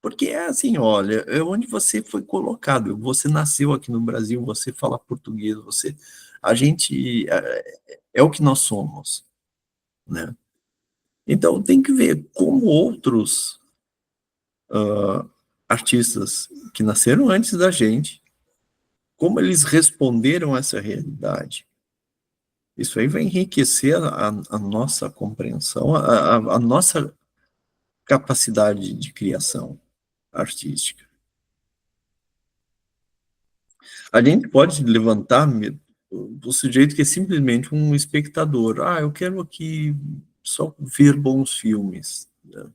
Porque é assim, olha, é onde você foi colocado, você nasceu aqui no Brasil, você fala português, a gente é o que nós somos, né? Então tem que ver como outros artistas que nasceram antes da gente, como eles responderam a essa realidade. Isso aí vai enriquecer a nossa compreensão, a nossa capacidade de criação artística. A gente pode levantar do sujeito que é simplesmente um espectador. Ah, eu quero aqui só ver bons filmes. Né?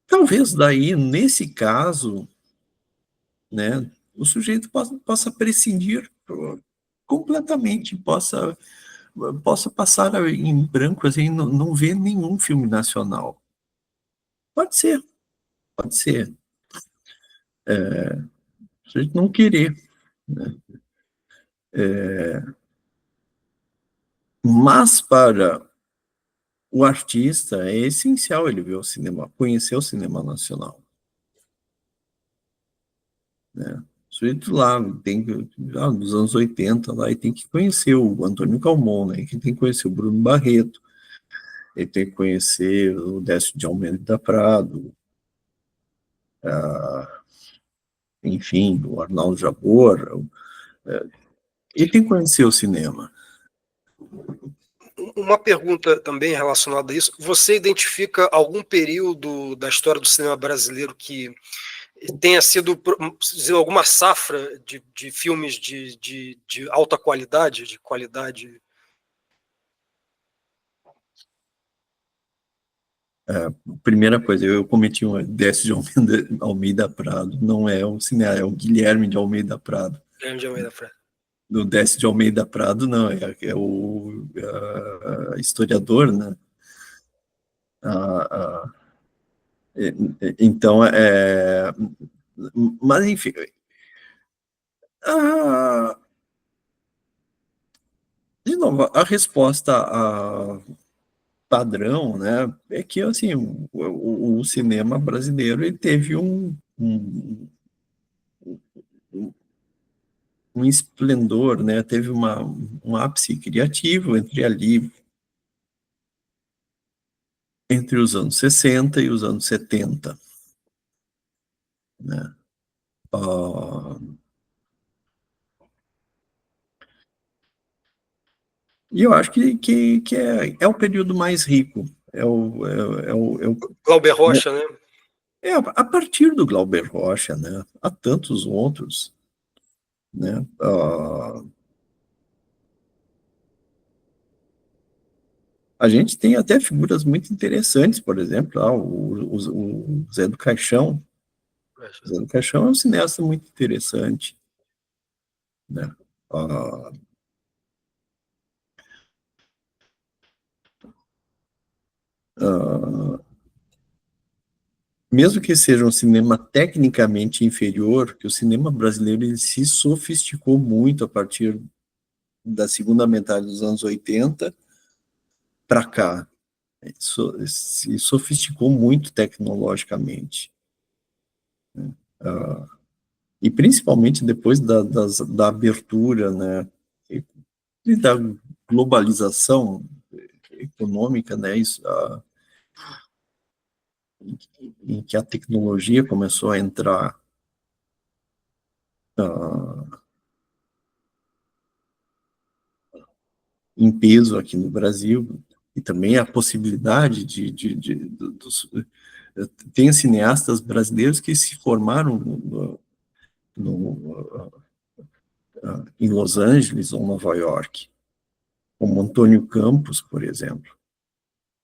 Talvez daí, nesse caso, né, o sujeito possa prescindir completamente, possa passar em branco, assim, não ver nenhum filme nacional. Pode ser, pode ser. Se a gente não querer. Né? Mas para o artista é essencial ele ver o cinema, conhecer o cinema nacional. Né? O sujeito lá, dos anos 80, lá, ele tem que conhecer o Antônio Calmon, né? Ele tem que conhecer o Bruno Barreto, ele tem que conhecer o Décio de Almeida Prado, enfim, o Arnaldo Jabor, ele tem que conhecer o cinema. Uma pergunta também relacionada a isso: você identifica algum período da história do cinema brasileiro que tenha sido alguma safra de filmes de alta qualidade, de qualidade? Primeira coisa, eu cometi um Décio de Almeida Prado, não é o cineasta, é o Guilherme de Almeida Prado. Guilherme de Almeida Franco. Do Décio de Almeida Prado, não, é o historiador, né? Ah, então, mas enfim, ah, de novo, a resposta padrão, né, é que assim, o cinema brasileiro ele teve um esplendor, né, teve um ápice criativo entre os anos 60 e os anos 70, né. Ah, e eu acho que é o período mais rico, Glauber Rocha, né? a partir do Glauber Rocha, né, há tantos outros, né, a gente tem até figuras muito interessantes, por exemplo, o Zé do Caixão. O Zé do Caixão é um cineasta muito interessante, né. Ah, ah, mesmo que seja um cinema tecnicamente inferior, que o cinema brasileiro ele se sofisticou muito a partir da segunda metade dos anos 80 para cá. Se sofisticou muito tecnologicamente. e principalmente depois da abertura, né, e da globalização econômica, né, em que a tecnologia começou a entrar em peso aqui no Brasil, e também a possibilidade tem cineastas brasileiros que se formaram em Los Angeles ou Nova York, como Antônio Campos, por exemplo,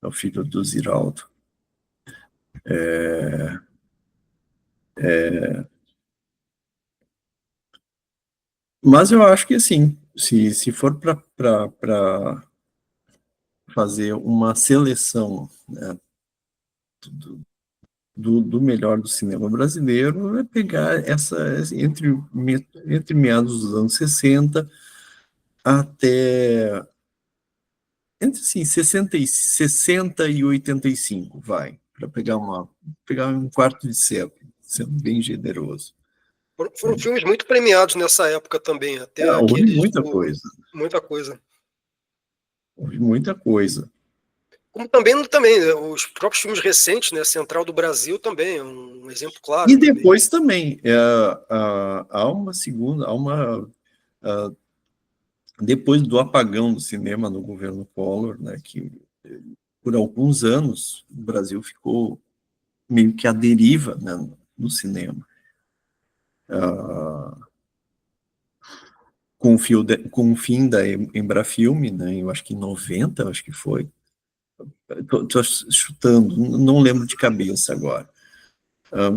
é o filho do Ziraldo. Mas eu acho que, assim, se for para fazer uma seleção, né, do melhor do cinema brasileiro, é pegar entre meados dos anos 60 até entre assim, 60 e 85, vai, para pegar um quarto de século, sendo bem generoso. Foram filmes muito premiados nessa época também, até Houve aqueles, muita coisa. muita coisa. Houve muita coisa. Como também né, os próprios filmes recentes, né, Central do Brasil também é um exemplo claro E também. depois também, há uma segunda, depois do apagão do cinema no governo Collor, né, que por alguns anos o Brasil ficou meio que à deriva, né, no cinema. Com o fim da Embrafilme, né, eu acho que em 90, acho que foi. Estou chutando, não lembro de cabeça agora.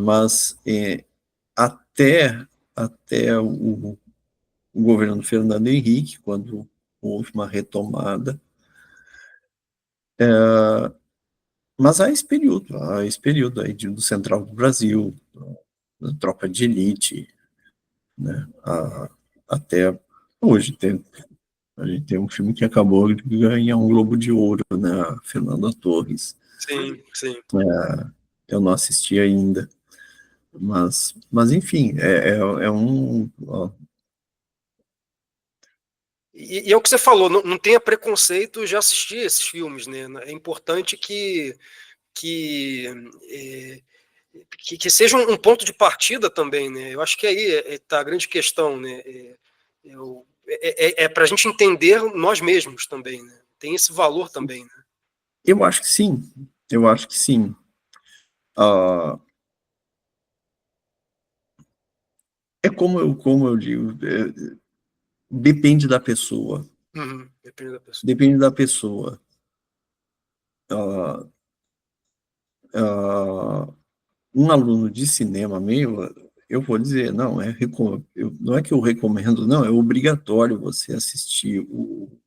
Mas até o governo Fernando Henrique, quando houve uma retomada. Mas há esse período aí do Central do Brasil, da Tropa de Elite, né, até hoje. A gente tem um filme que acabou de ganhar um Globo de Ouro, né, a Fernanda Torres. Sim, sim. Eu não assisti ainda, mas enfim, é um... E é o que você falou, não tenha preconceito de assistir esses filmes, né? É importante que, é, que seja um ponto de partida também, né? Eu acho que aí está a grande questão, né? Para a gente entender nós mesmos também, né? Tem esse valor também, né? Eu acho que sim, eu acho que sim. Como eu digo, depende da pessoa. Uhum, depende da pessoa. Depende da pessoa. Uh, um aluno de cinema meio, eu vou dizer, não, não é que eu recomendo, não, é obrigatório você assistir o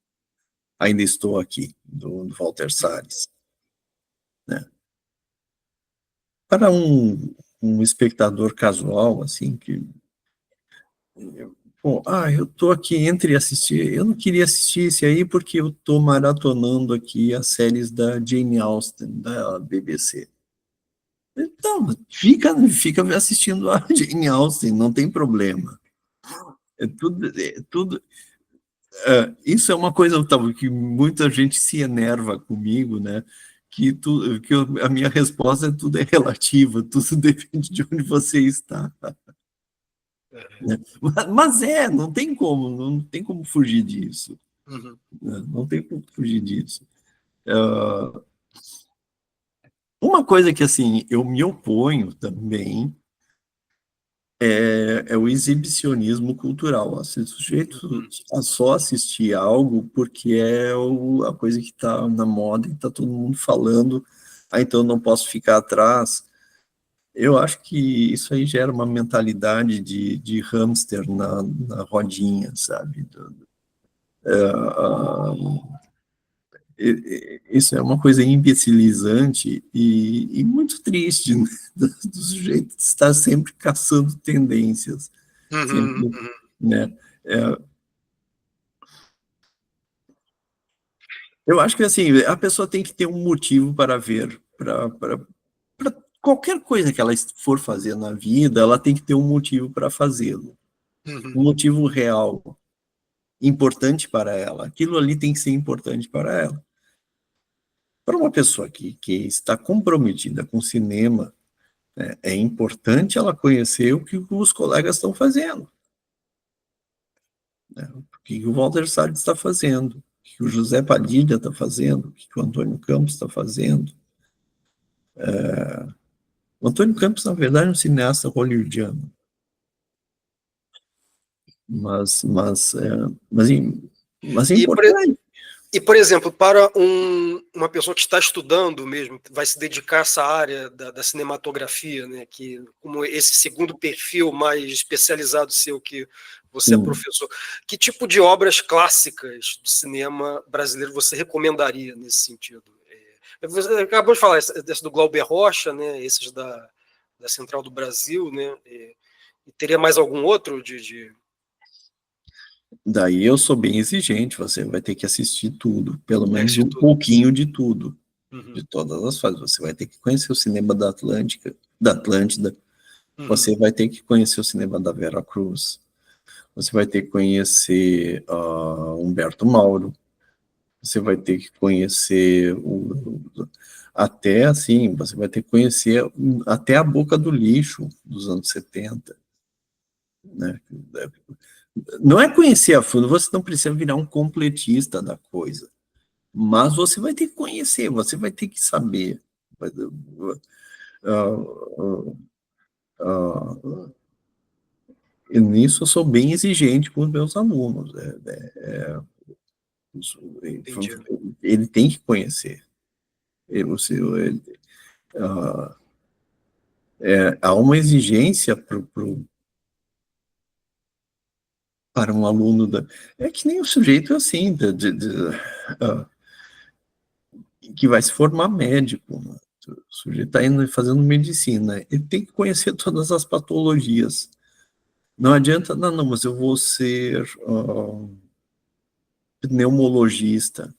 Ainda Estou Aqui, do Walter Salles. Né? Para um espectador casual, assim, que bom, eu estou aqui entre assistir. Eu não queria assistir esse aí porque eu estou maratonando aqui as séries da Jane Austen, da BBC. Então, fica assistindo a Jane Austen, não tem problema. Isso é uma coisa que muita gente se enerva comigo, né? A minha resposta é tudo é relativa, tudo depende de onde você está. Né? Mas não tem como fugir disso. Uhum. Né? Não tem como fugir disso. Uma coisa que, assim, eu me oponho também é o exibicionismo cultural. Se o sujeito só assistir algo porque é a coisa que está na moda e está todo mundo falando, então eu não posso ficar atrás. Eu acho que isso aí gera uma mentalidade de hamster na rodinha, sabe? Isso é uma coisa imbecilizante e muito triste, né? Do sujeito estar sempre caçando tendências, Uhum, sempre, uhum. né? Eu acho que assim a pessoa tem que ter um motivo para ver, para qualquer coisa que ela for fazer na vida, ela tem que ter um motivo para fazê-lo. Um motivo real, importante para ela. Aquilo ali tem que ser importante para ela. Para uma pessoa que está comprometida com o cinema, né, é importante ela conhecer o que os colegas estão fazendo. Né? O que o Walter Salles está fazendo, o que o José Padilha está fazendo, o que o Antônio Campos está fazendo. O Antônio Campos, na verdade, é um cineasta hollywoodiano. Mas é E, importante. por exemplo, para uma pessoa que está estudando mesmo, que vai se dedicar a essa área da cinematografia, né, que como esse segundo perfil mais especializado seu, que você é professor, que tipo de obras clássicas do cinema brasileiro você recomendaria nesse sentido? Você acabou de falar desse do Glauber Rocha, né, esses da Central do Brasil, né, e teria mais algum outro de... Daí eu sou bem exigente, você vai ter que assistir tudo, pelo menos um tudo? pouquinho de tudo, de todas as fases. Você vai ter que conhecer o cinema da Atlântida, você vai ter que conhecer o cinema da Vera Cruz, você vai ter que conhecer Humberto Mauro, você vai ter que conhecer até assim, você vai ter que conhecer até A Boca do Lixo dos anos 70, né? Não é conhecer a fundo, você não precisa virar um completista da coisa, mas você vai ter que conhecer, você vai ter que saber. E nisso eu sou bem exigente com os meus alunos. Entendi. Ele tem que conhecer. Há uma exigência para um aluno é que nem o sujeito assim, que vai se formar médico. Né? O sujeito está indo fazendo medicina, ele tem que conhecer todas as patologias. Não adianta, não, mas eu vou ser pneumologista.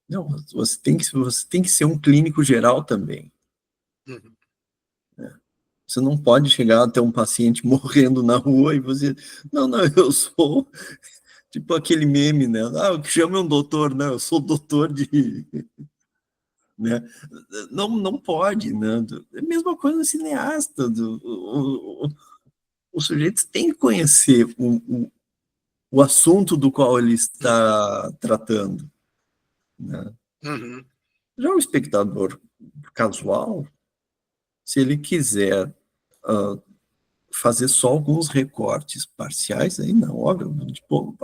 Não, você tem que ser um clínico geral também. Você não pode chegar até um paciente morrendo na rua e você... Não, eu sou... Tipo aquele meme, né? O que chama é um doutor, né? Eu sou doutor de... Né? Não pode, né? É a mesma coisa no cineasta. O sujeito tem que conhecer o assunto do qual ele está tratando. Né? Já o espectador casual, se ele quiser fazer só alguns recortes parciais, aí não, óbvio, tipo,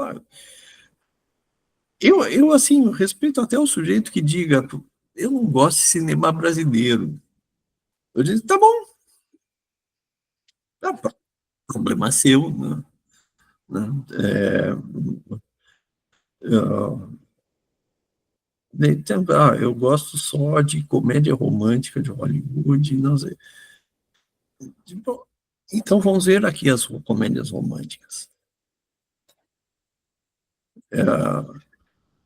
eu assim, respeito até o sujeito que diga, eu não gosto de cinema brasileiro. Eu digo, tá bom, problema seu, né? Eu gosto só de comédia romântica de Hollywood, não sei. Tipo, então vamos ver aqui as comédias românticas.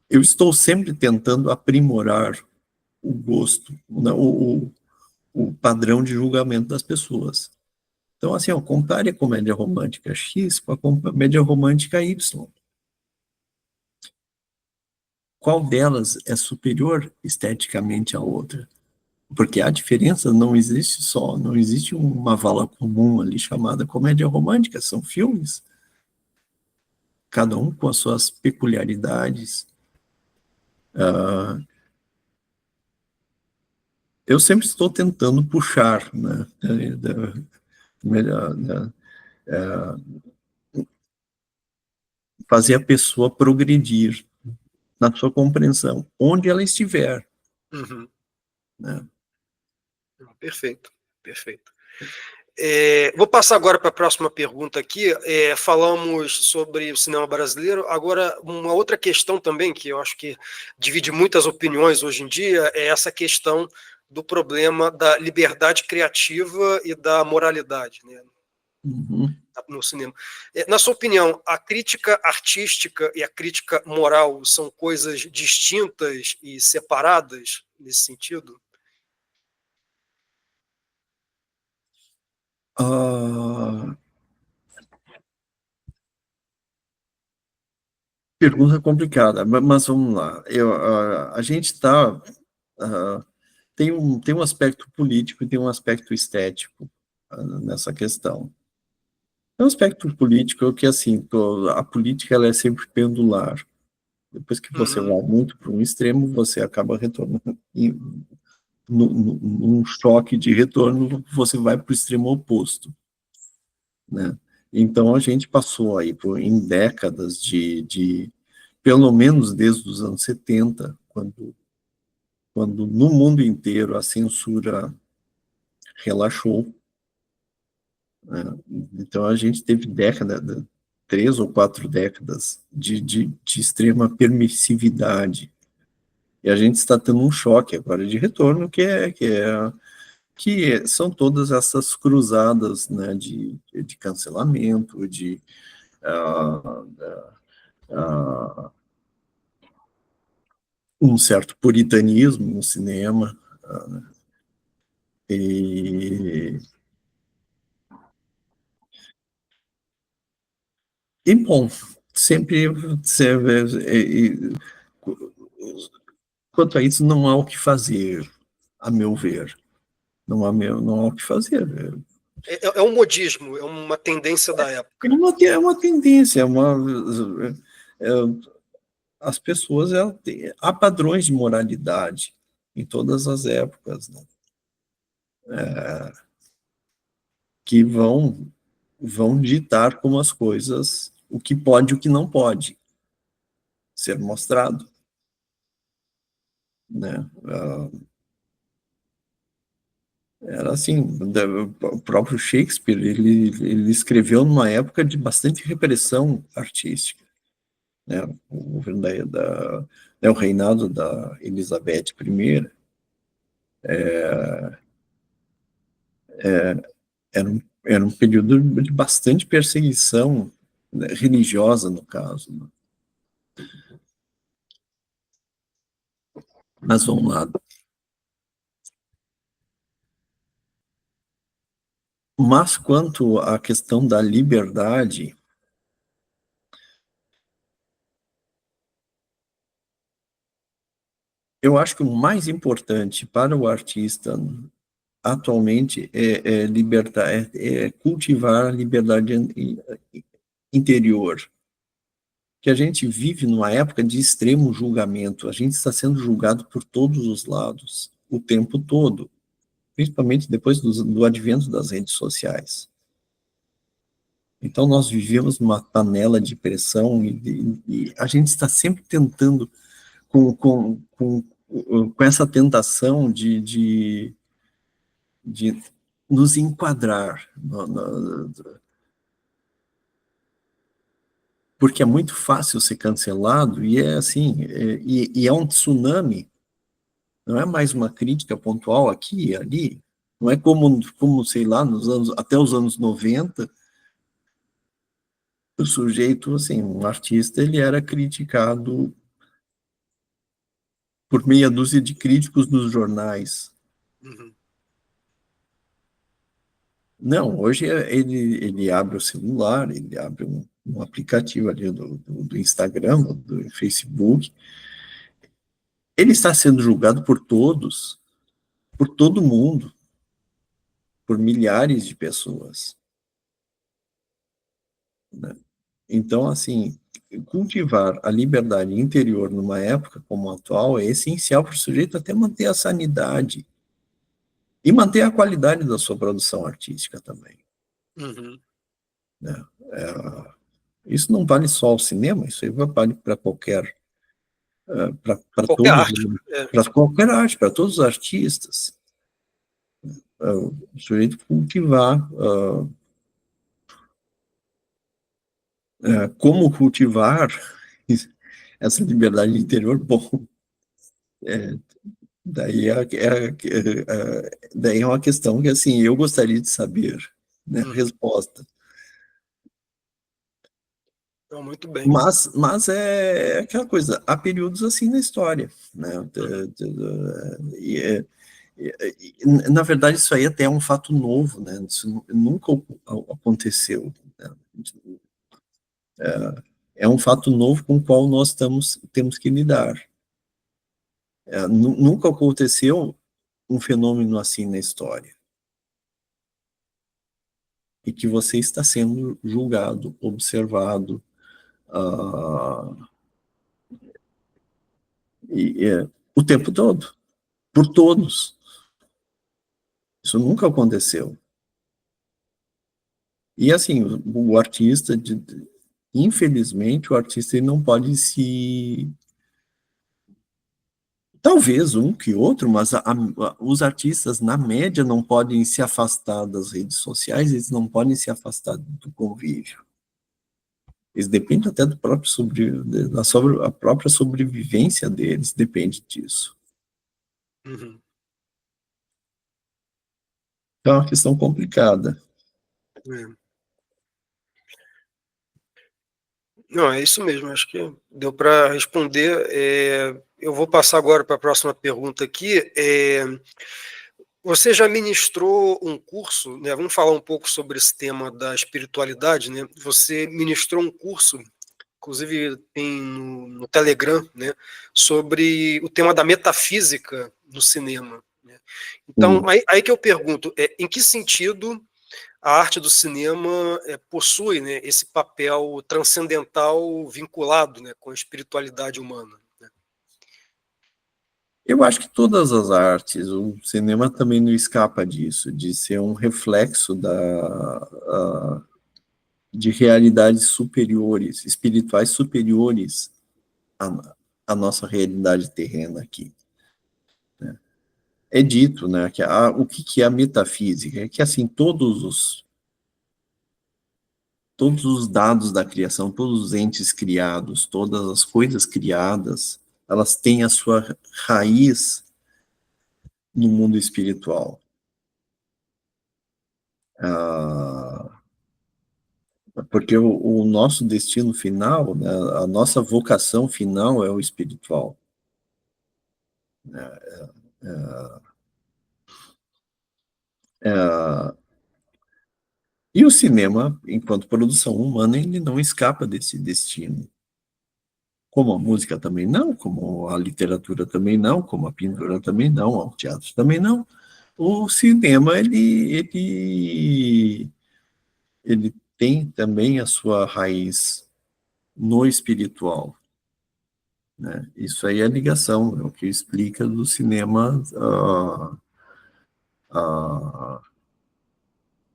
Eu estou sempre tentando aprimorar o gosto, né, o padrão de julgamento das pessoas. Então, assim, compare a comédia romântica X com a comédia romântica Y. Qual delas é superior esteticamente à outra? Porque a diferença não existe não existe uma vala comum ali chamada comédia romântica, são filmes, cada um com as suas peculiaridades. Eu sempre estou tentando puxar, né, fazer a pessoa progredir na sua compreensão, onde ela estiver. Né? Perfeito, perfeito. Vou passar agora para a próxima pergunta aqui. Falamos sobre o cinema brasileiro. Agora, uma outra questão também, que eu acho que divide muitas opiniões hoje em dia, é essa questão do problema da liberdade criativa e da moralidade, né, no cinema. Na sua opinião, a crítica artística e a crítica moral são coisas distintas e separadas nesse sentido? Pergunta complicada, mas vamos lá. A gente está. Tem um aspecto político e tem um aspecto estético nessa questão. Tem um aspecto político que, assim, a política ela é sempre pendular. Depois que você Uhum. vai muito para um extremo, você acaba retornando. Num choque de retorno, você vai para o extremo oposto, né? Então, a gente passou aí em décadas pelo menos desde os anos 70, quando no mundo inteiro a censura relaxou, né? Então, a gente teve décadas, 3 ou 4 décadas de extrema permissividade. E a gente está tendo um choque agora de retorno, que são todas essas cruzadas, né, de cancelamento, uh, uh, um certo puritanismo no cinema, e, bom, sempre quanto a isso, não há o que fazer, a meu ver. Não há o que fazer. É um modismo, é uma tendência da época. É uma tendência, é, as pessoas, há padrões de moralidade em todas as épocas, né? Que vão ditar como as coisas, o que pode e o que não pode ser mostrado, né? Era assim, o próprio Shakespeare, ele escreveu numa época de bastante repressão artística, né? O governo o reinado da Elizabeth I era um período de bastante perseguição, né, religiosa, no caso, né? Mas vamos lá. Mas quanto à questão da liberdade, eu acho que o mais importante para o artista atualmente é cultivar a liberdade interior, que a gente vive numa época de extremo julgamento, a gente está sendo julgado por todos os lados, o tempo todo, principalmente depois do advento das redes sociais. Então, nós vivemos numa panela de pressão e a gente está sempre tentando, com essa tentação de nos enquadrar, porque é muito fácil ser cancelado e é assim, e é um tsunami, não é mais uma crítica pontual aqui e ali, não é como sei lá, até os anos 90, o sujeito, assim, um artista, ele era criticado por meia dúzia de críticos nos jornais. Uhum. Não, hoje ele abre o celular, ele abre um aplicativo ali do Instagram, do Facebook, ele está sendo julgado por todos, por todo mundo, por milhares de pessoas, né? Então, assim, cultivar a liberdade interior numa época como a atual é essencial para o sujeito até manter a sanidade e manter a qualidade da sua produção artística também, Uhum. né? Isso não vale só ao cinema, isso aí vale para para Qualquer todos, arte. É. para qualquer arte, para todos os artistas. O sujeito cultivar, como cultivar essa liberdade interior, bom, é, daí é uma questão que, assim, eu gostaria de saber, né, a Uhum. resposta. Então, muito bem. Mas é aquela coisa, há períodos assim na história, né? Uhum. E Na verdade, isso aí até é um fato novo, né? Isso nunca aconteceu. Né? É um fato novo com o qual nós temos que lidar. Nunca aconteceu um fenômeno assim na história. E que você está sendo julgado, observado, o tempo todo, por todos. Isso nunca aconteceu. E assim, o artista, infelizmente, o artista ele não pode se. Talvez um que outro, mas os artistas, na média, não podem se afastar das redes sociais, eles não podem se afastar do convívio. Eles dependem até do próprio a própria sobrevivência deles depende disso. Uhum. Então é uma questão complicada. É. Não, é isso mesmo, acho que deu para responder. Eu vou passar agora para a próxima pergunta aqui. Você já ministrou um curso, né? Vamos falar um pouco sobre esse tema da espiritualidade, né? Você ministrou um curso, inclusive tem no Telegram, né? Sobre o tema da metafísica no cinema, né? Então, aí que eu pergunto, em que sentido a arte do cinema possui, né, esse papel transcendental vinculado, né, com a espiritualidade humana, né? Eu acho que todas as artes, o cinema também não escapa disso, de ser um reflexo de realidades superiores, espirituais superiores à nossa realidade terrena aqui. Né? É dito, né, que o que é a metafísica? É que, assim, todos os dados da criação, todos os entes criados, todas as coisas criadas, elas têm a sua raiz no mundo espiritual. Porque o nosso destino final, né, a nossa vocação final é o espiritual. E o cinema, enquanto produção humana, ele não escapa desse destino. Como a música também não, como a literatura também não, como a pintura também não, o teatro também não. O cinema, ele tem também a sua raiz no espiritual. Né? Isso aí é a ligação, é o que explica do cinema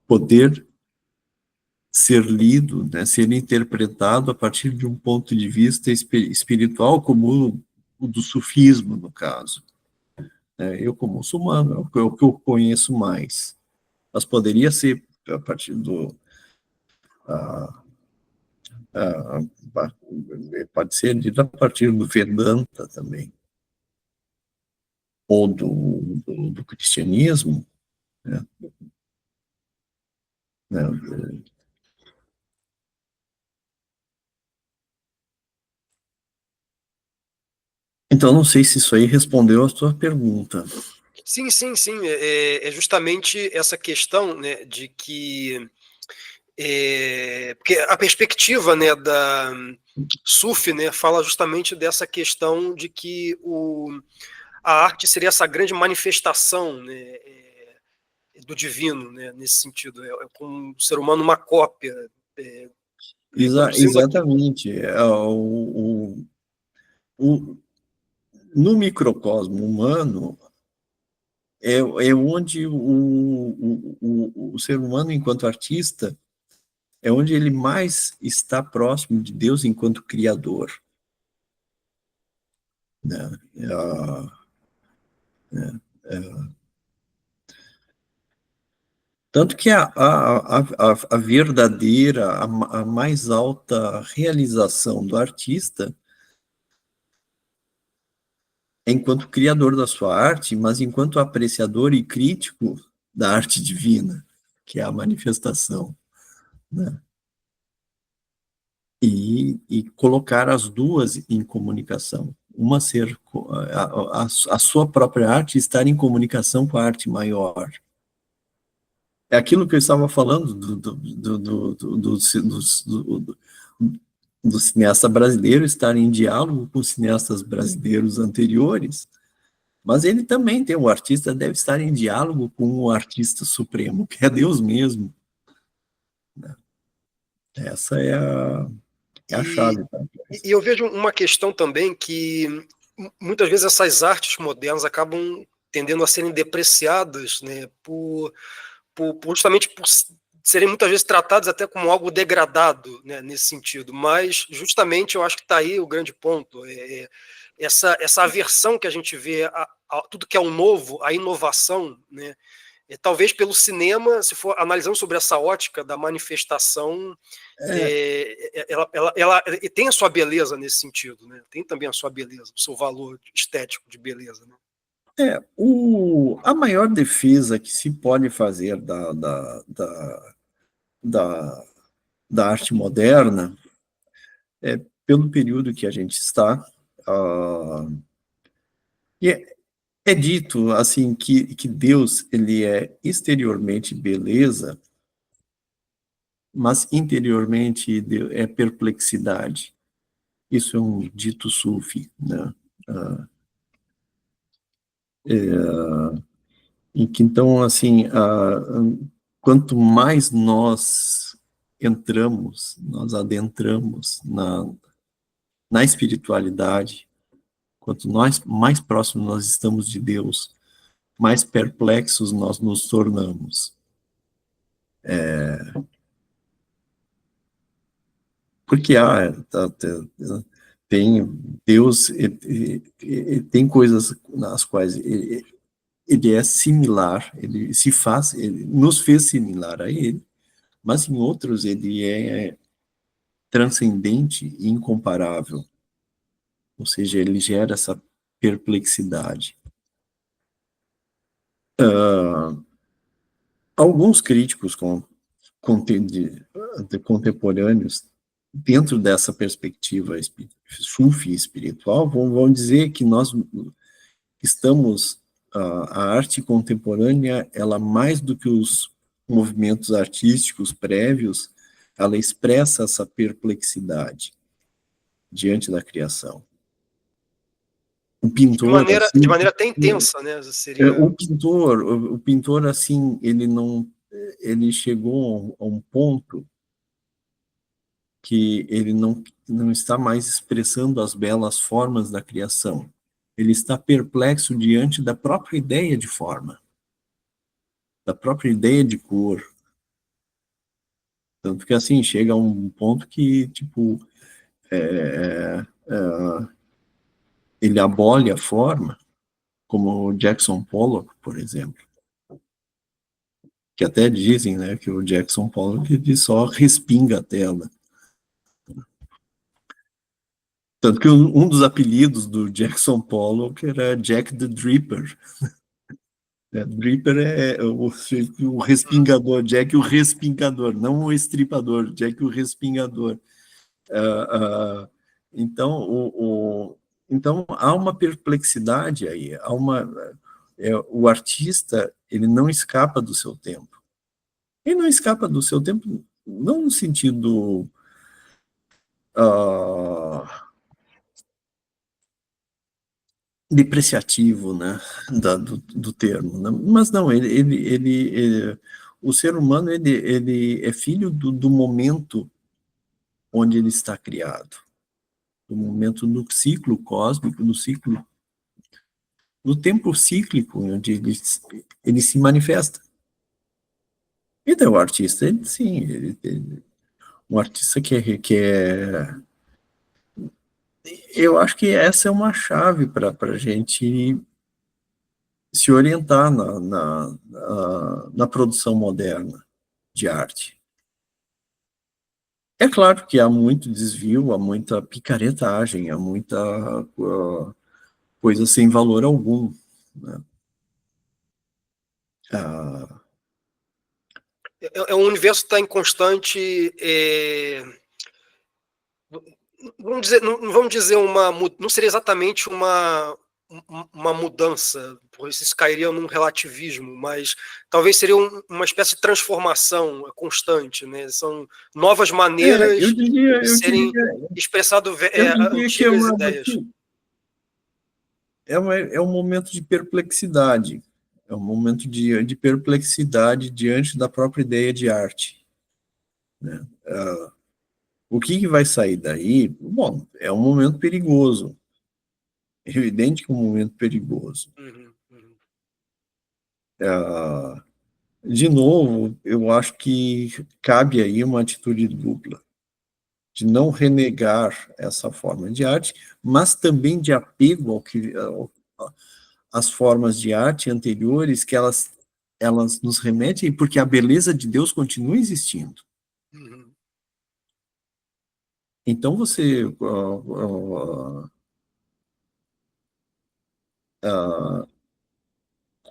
poder ser lido, né, ser interpretado a partir de um ponto de vista espiritual, como o do sufismo, no caso. Eu, como muçulmano, é o que eu conheço mais. Mas poderia ser a partir do. Pode ser lido a partir do Vedanta também, ou do cristianismo. Né, né. Então, não sei se isso aí respondeu a sua pergunta. Sim, sim, sim. É justamente essa questão, né, de que porque a perspectiva, né, da Sufi, né, fala justamente dessa questão de que a arte seria essa grande manifestação, né, do divino, né, nesse sentido. É como o ser humano uma cópia, reproduzindo aquilo. Exatamente. O, no microcosmo humano, é onde o ser humano, enquanto artista, é onde ele mais está próximo de Deus enquanto criador. Né? Tanto que a verdadeira, a mais alta realização do artista é enquanto criador da sua arte, mas enquanto apreciador e crítico da arte divina, que é a manifestação. Né? E colocar as duas em comunicação. uma ser a sua própria arte estar em comunicação com a arte maior. É aquilo que eu estava falando do cineasta brasileiro estar em diálogo com os cineastas brasileiros anteriores, mas ele também tem, o artista deve estar em diálogo com o artista supremo, que é Deus mesmo. Essa é a E, chave. Tá? e eu vejo uma questão também que muitas vezes essas artes modernas acabam tendendo a serem depreciadas, né, justamente por serem muitas vezes tratados até como algo degradado, né, nesse sentido. Mas justamente eu acho que está aí o grande ponto. Essa aversão que a gente vê a tudo que é o novo, a inovação, né, talvez pelo cinema, se for analisando sobre essa ótica da manifestação, ela tem a sua beleza nesse sentido, né? Tem também a sua beleza, o seu valor estético de beleza. Né? A maior defesa que se pode fazer da arte moderna é pelo período que a gente está. E é dito assim que Deus ele é exteriormente beleza, mas interiormente é perplexidade. Isso é um dito sufi, né? E que então assim, quanto mais nós nós adentramos na espiritualidade, quanto mais próximos nós estamos de Deus, mais perplexos nós nos tornamos. Porque tem Deus, tem coisas nas quais ele é similar, ele nos fez similar a ele, mas em outros ele é transcendente e incomparável. Ou seja, ele gera essa perplexidade. Alguns críticos contemporâneos, dentro dessa perspectiva sufi espiritual, vão dizer que nós estamos, a arte contemporânea, ela mais do que os movimentos artísticos prévios, ela expressa essa perplexidade diante da criação. O pintor, De assim, maneira até intensa, né? o Seria. pintor, assim, ele chegou a um ponto que ele não está mais expressando as belas formas da criação. Ele está perplexo diante da própria ideia de forma, da própria ideia de cor. Tanto que, assim, chega a um ponto que, tipo, ele abole a forma, como o Jackson Pollock, por exemplo, que até dizem, né, que o Jackson Pollock ele só respinga a tela. Tanto que um dos apelidos do Jackson Pollock era Jack the Dripper. Dripper é o respingador, Jack o respingador, não o estripador, Jack o respingador. Então, então, há uma perplexidade aí, o artista ele não escapa do seu tempo. Ele não escapa do seu tempo, não no sentido depreciativo, né, do termo, né? Mas não, o ser humano ele é filho do momento onde ele está criado, do momento do ciclo cósmico, do tempo cíclico onde ele se manifesta. Então, o artista, sim, um artista que é. Eu acho que essa é uma chave para a gente se orientar na produção moderna de arte. É claro que há muito desvio, há muita picaretagem, há muita coisa sem valor algum. Né? Um universo que está em constante. não vamos dizer não seria exatamente uma mudança, pois isso cairia num relativismo, mas talvez seria uma espécie de transformação constante, né? São novas Eu maneiras diria, de eu serem diria, expressadas eu diria que antigas ideias. é um momento de perplexidade, é um momento de perplexidade diante da própria ideia de arte, né? O que vai sair daí? Bom, é um momento perigoso, é evidente que é um momento perigoso. Uhum, uhum. De novo, eu acho que cabe aí uma atitude dupla, de não renegar essa forma de arte, mas também de apego às formas de arte anteriores, que elas nos remetem, porque a beleza de Deus continua existindo. Uhum. Então, você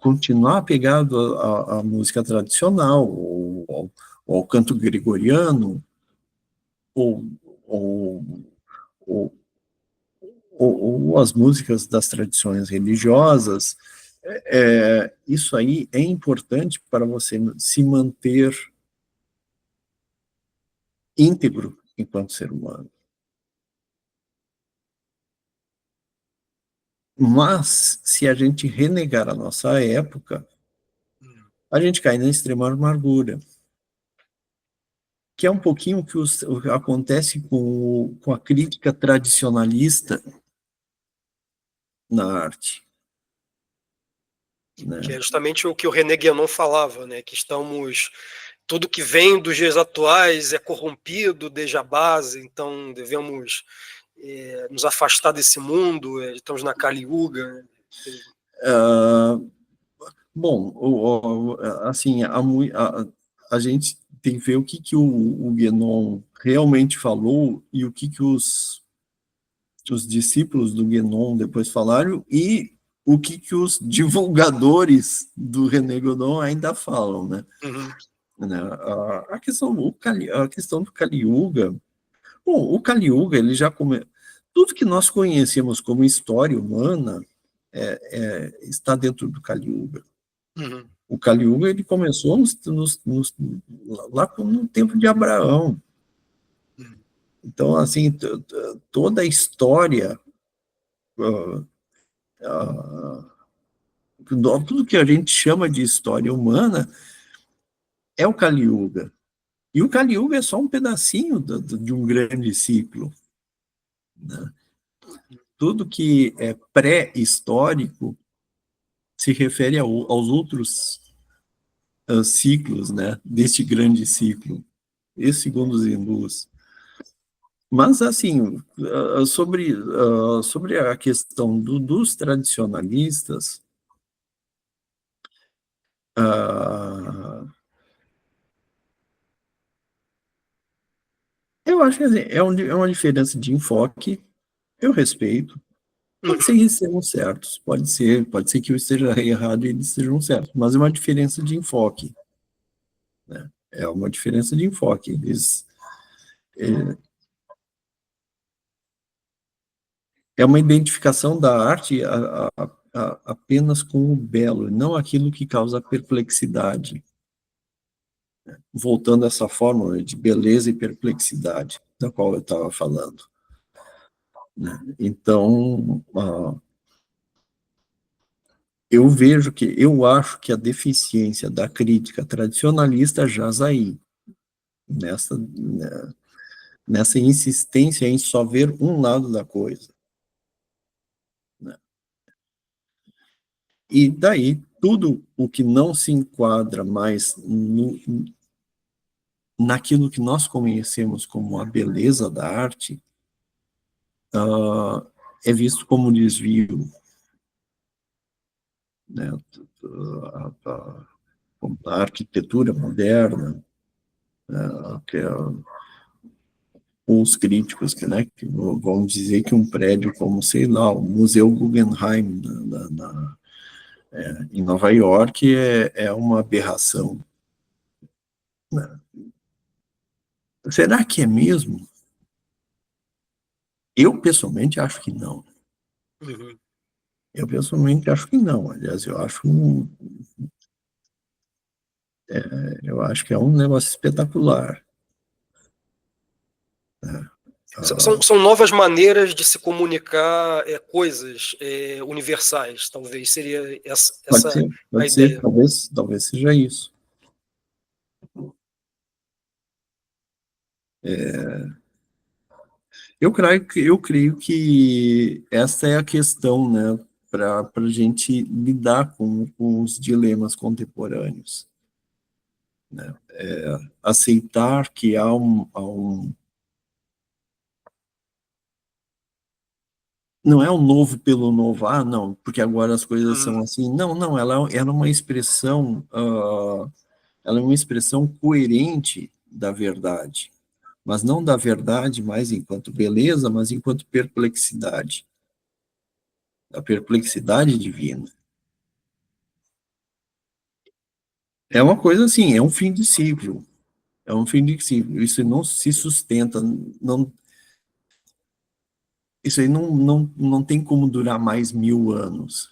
continuar apegado à música tradicional, ou ao canto gregoriano, ou, ou, ou, ou as músicas das tradições religiosas, isso aí é importante para você se manter íntegro enquanto ser humano. Mas, se a gente renegar a nossa época, a gente cai na extrema amargura, que é um pouquinho o que acontece com a crítica tradicionalista na arte, Que é né? justamente o que o René Guénon falava, né? Que tudo que vem dos dias atuais é corrompido desde a base, então devemos nos afastar desse mundo, estamos na Kali Yuga. Uh, bom, assim, a gente tem que ver o que o Guénon realmente falou e o que os discípulos do Guénon depois falaram e o que os divulgadores do René Guénon ainda falam, né? Uhum. Né? A questão do Kali Yuga, bom, o Kali Yuga, ele já tudo que nós conhecemos como história humana está dentro do Kali Yuga. Uhum. O Kali Yuga, ele começou lá no tempo de Abraão. Uhum. Então, assim, toda a história, uh, uh, tudo que a gente chama de história humana é o Kali Yuga. E o Kali Yuga é só um pedacinho de um grande ciclo, né? Tudo que é pré-histórico se refere aos outros ciclos, né, deste grande ciclo, e segundo os hindus. Mas, assim, sobre a questão dos tradicionalistas, uh, eu acho que assim, é uma diferença de enfoque, eu respeito. Pode ser que eles sejam certos, pode ser que eu esteja errado e eles estejam certos, mas é uma diferença de enfoque, né? É uma diferença de enfoque. É uma identificação da arte apenas com o belo, não aquilo que causa perplexidade. Voltando a essa fórmula de beleza e perplexidade, da qual eu estava falando, né? Então, eu acho que a deficiência da crítica tradicionalista jaz aí, nessa insistência em só ver um lado da coisa, né? E daí, tudo o que não se enquadra mais naquilo que nós conhecemos como a beleza da arte, é visto como desvio, né? A arquitetura moderna, que é, os críticos que vão dizer que um prédio como, sei lá, o Museu Guggenheim em Nova York é uma aberração. Será que é mesmo? Eu, pessoalmente, acho que não. Uhum. Eu, pessoalmente, acho que não. Aliás, eu acho que é um negócio espetacular. Né? São novas maneiras de se comunicar coisas universais, talvez seria essa a Pode ser, ideia. talvez seja isso. Eu creio que essa é a questão, né, para a gente lidar com os dilemas contemporâneos. Né? Aceitar que não é um novo pelo novo, não, porque agora as coisas são Uhum. assim. Não, não, ela é uma expressão, ela é uma expressão coerente da verdade, mas não da verdade mais enquanto beleza, mas enquanto perplexidade, a perplexidade divina. É uma coisa assim, é um fim de ciclo, é um fim de ciclo. Isso não se sustenta, não, isso aí não tem como durar mais 1000 anos.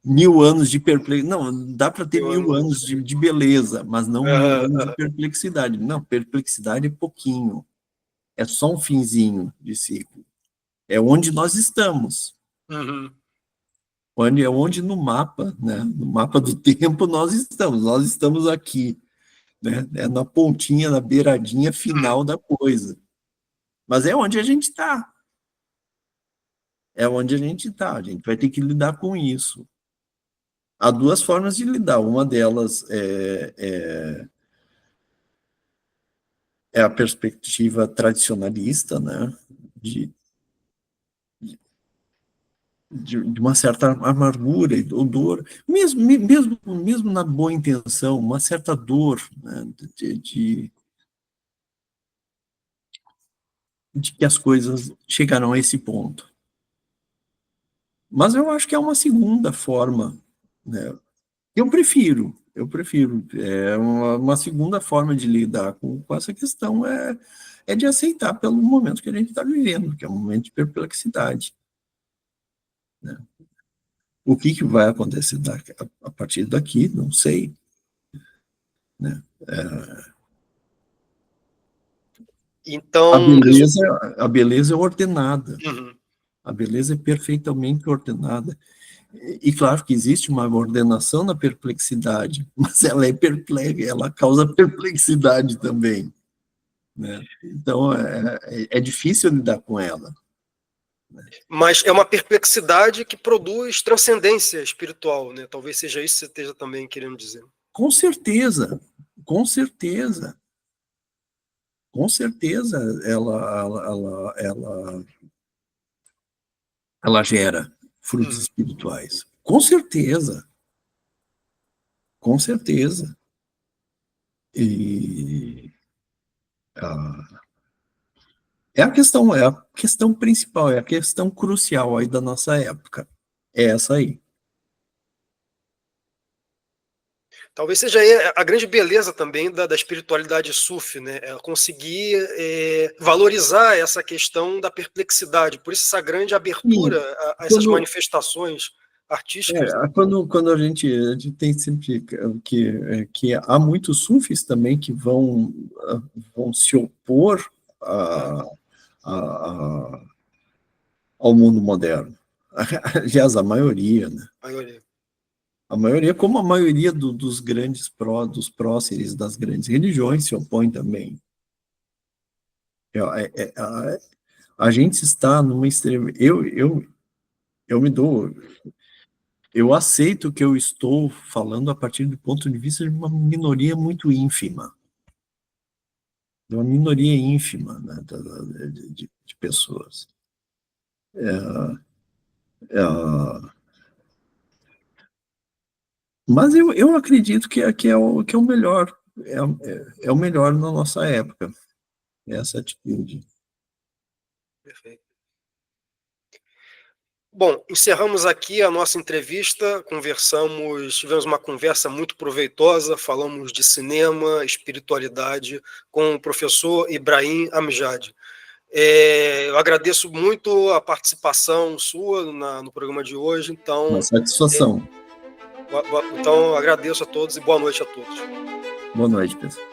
1000 anos de perplexidade. Não, dá para ter Eu 1000 anos de beleza, mas não mil Aham, anos de aham. perplexidade. Não, perplexidade é pouquinho. É só um finzinho de ciclo. É onde nós estamos. Uhum. É onde no mapa, né, no mapa do tempo nós estamos. Nós estamos aqui, né, é na pontinha, na beiradinha final da coisa. Mas é onde a gente está. É onde a gente está. A gente vai ter que lidar com isso. Há duas formas de lidar. Uma delas é a perspectiva tradicionalista, né, de, de uma certa amargura e dor, mesmo na boa intenção, uma certa dor, né, de que as coisas chegaram a esse ponto. Mas eu acho que é uma segunda forma, né? Eu prefiro. É uma segunda forma de lidar com essa questão é de aceitar pelo momento que a gente está vivendo, que é um momento de perplexidade. Né? O que vai acontecer a partir daqui, não sei. Né? A Então, beleza, a beleza é ordenada, uhum. a beleza é perfeitamente ordenada. E claro que existe uma ordenação na perplexidade, mas ela é perplexa, ela causa perplexidade também. Né? Então, é difícil lidar com ela. Mas é uma perplexidade que produz transcendência espiritual, né? Talvez seja isso que você esteja também querendo dizer. Com certeza, com certeza, com certeza ela gera frutos Uhum. espirituais. Com certeza, com certeza. E é a questão principal, é a questão crucial aí da nossa época. É essa aí. Talvez seja aí a grande beleza também da espiritualidade sufi, né? É conseguir valorizar essa questão da perplexidade. Por isso, essa grande abertura E a essas quando, manifestações artísticas, né? quando a gente tem sempre que há muitos sufis também que vão se opor Ah, a, a, ao mundo moderno. Aliás, a maioria, né? maioria. A maioria, como a maioria dos próceres das grandes religiões se opõe também. A gente está numa extrema. Eu me dou. Eu aceito que eu estou falando a partir do ponto de vista de uma minoria muito ínfima. De uma minoria ínfima, né, de pessoas. É, mas eu acredito que é o melhor. É o melhor na nossa época, essa atitude. Perfeito. Bom, encerramos aqui a nossa entrevista, tivemos uma conversa muito proveitosa, falamos de cinema, espiritualidade, com o professor Ibrahim Amjad. Eu agradeço muito a participação sua no programa de hoje. Então, uma satisfação. Então, agradeço a todos e boa noite a todos. Boa noite, pessoal.